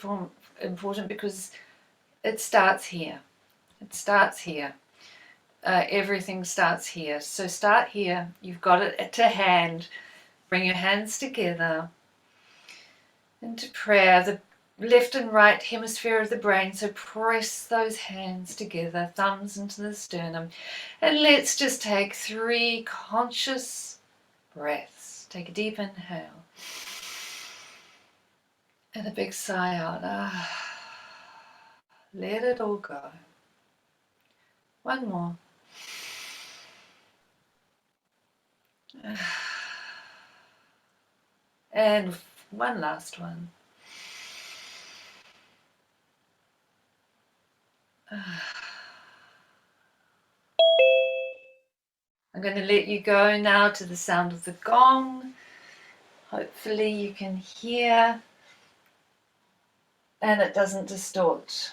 S6: important because it starts here. It starts here. Everything starts here. So start here. You've got it to hand. Bring your hands together into prayer. The left and right hemisphere of the brain. So press those hands together, thumbs into the sternum. And let's just take 3 conscious breaths. Take a deep inhale. And a big sigh out. Let it all go. One more. And one last one. I'm going to let you go now to the sound of the gong. Hopefully you can hear and it doesn't distort.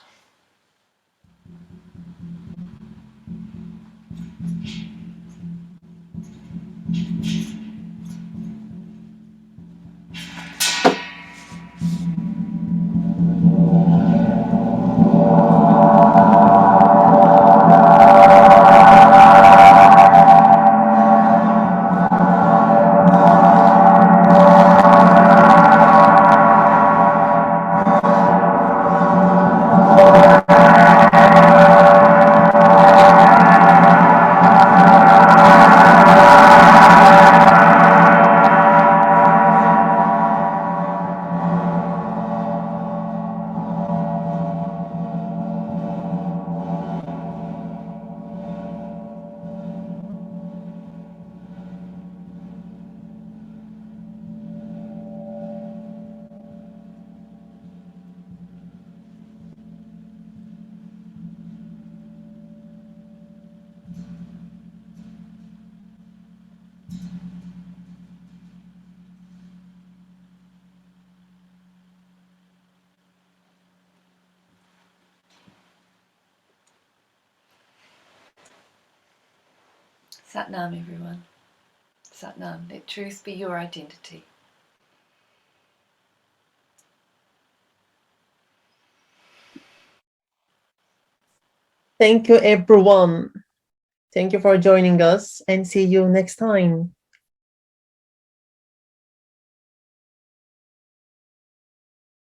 S6: Satnam, everyone. Satnam. Let truth be your identity.
S2: Thank you, everyone. Thank you for joining us, and see you next time.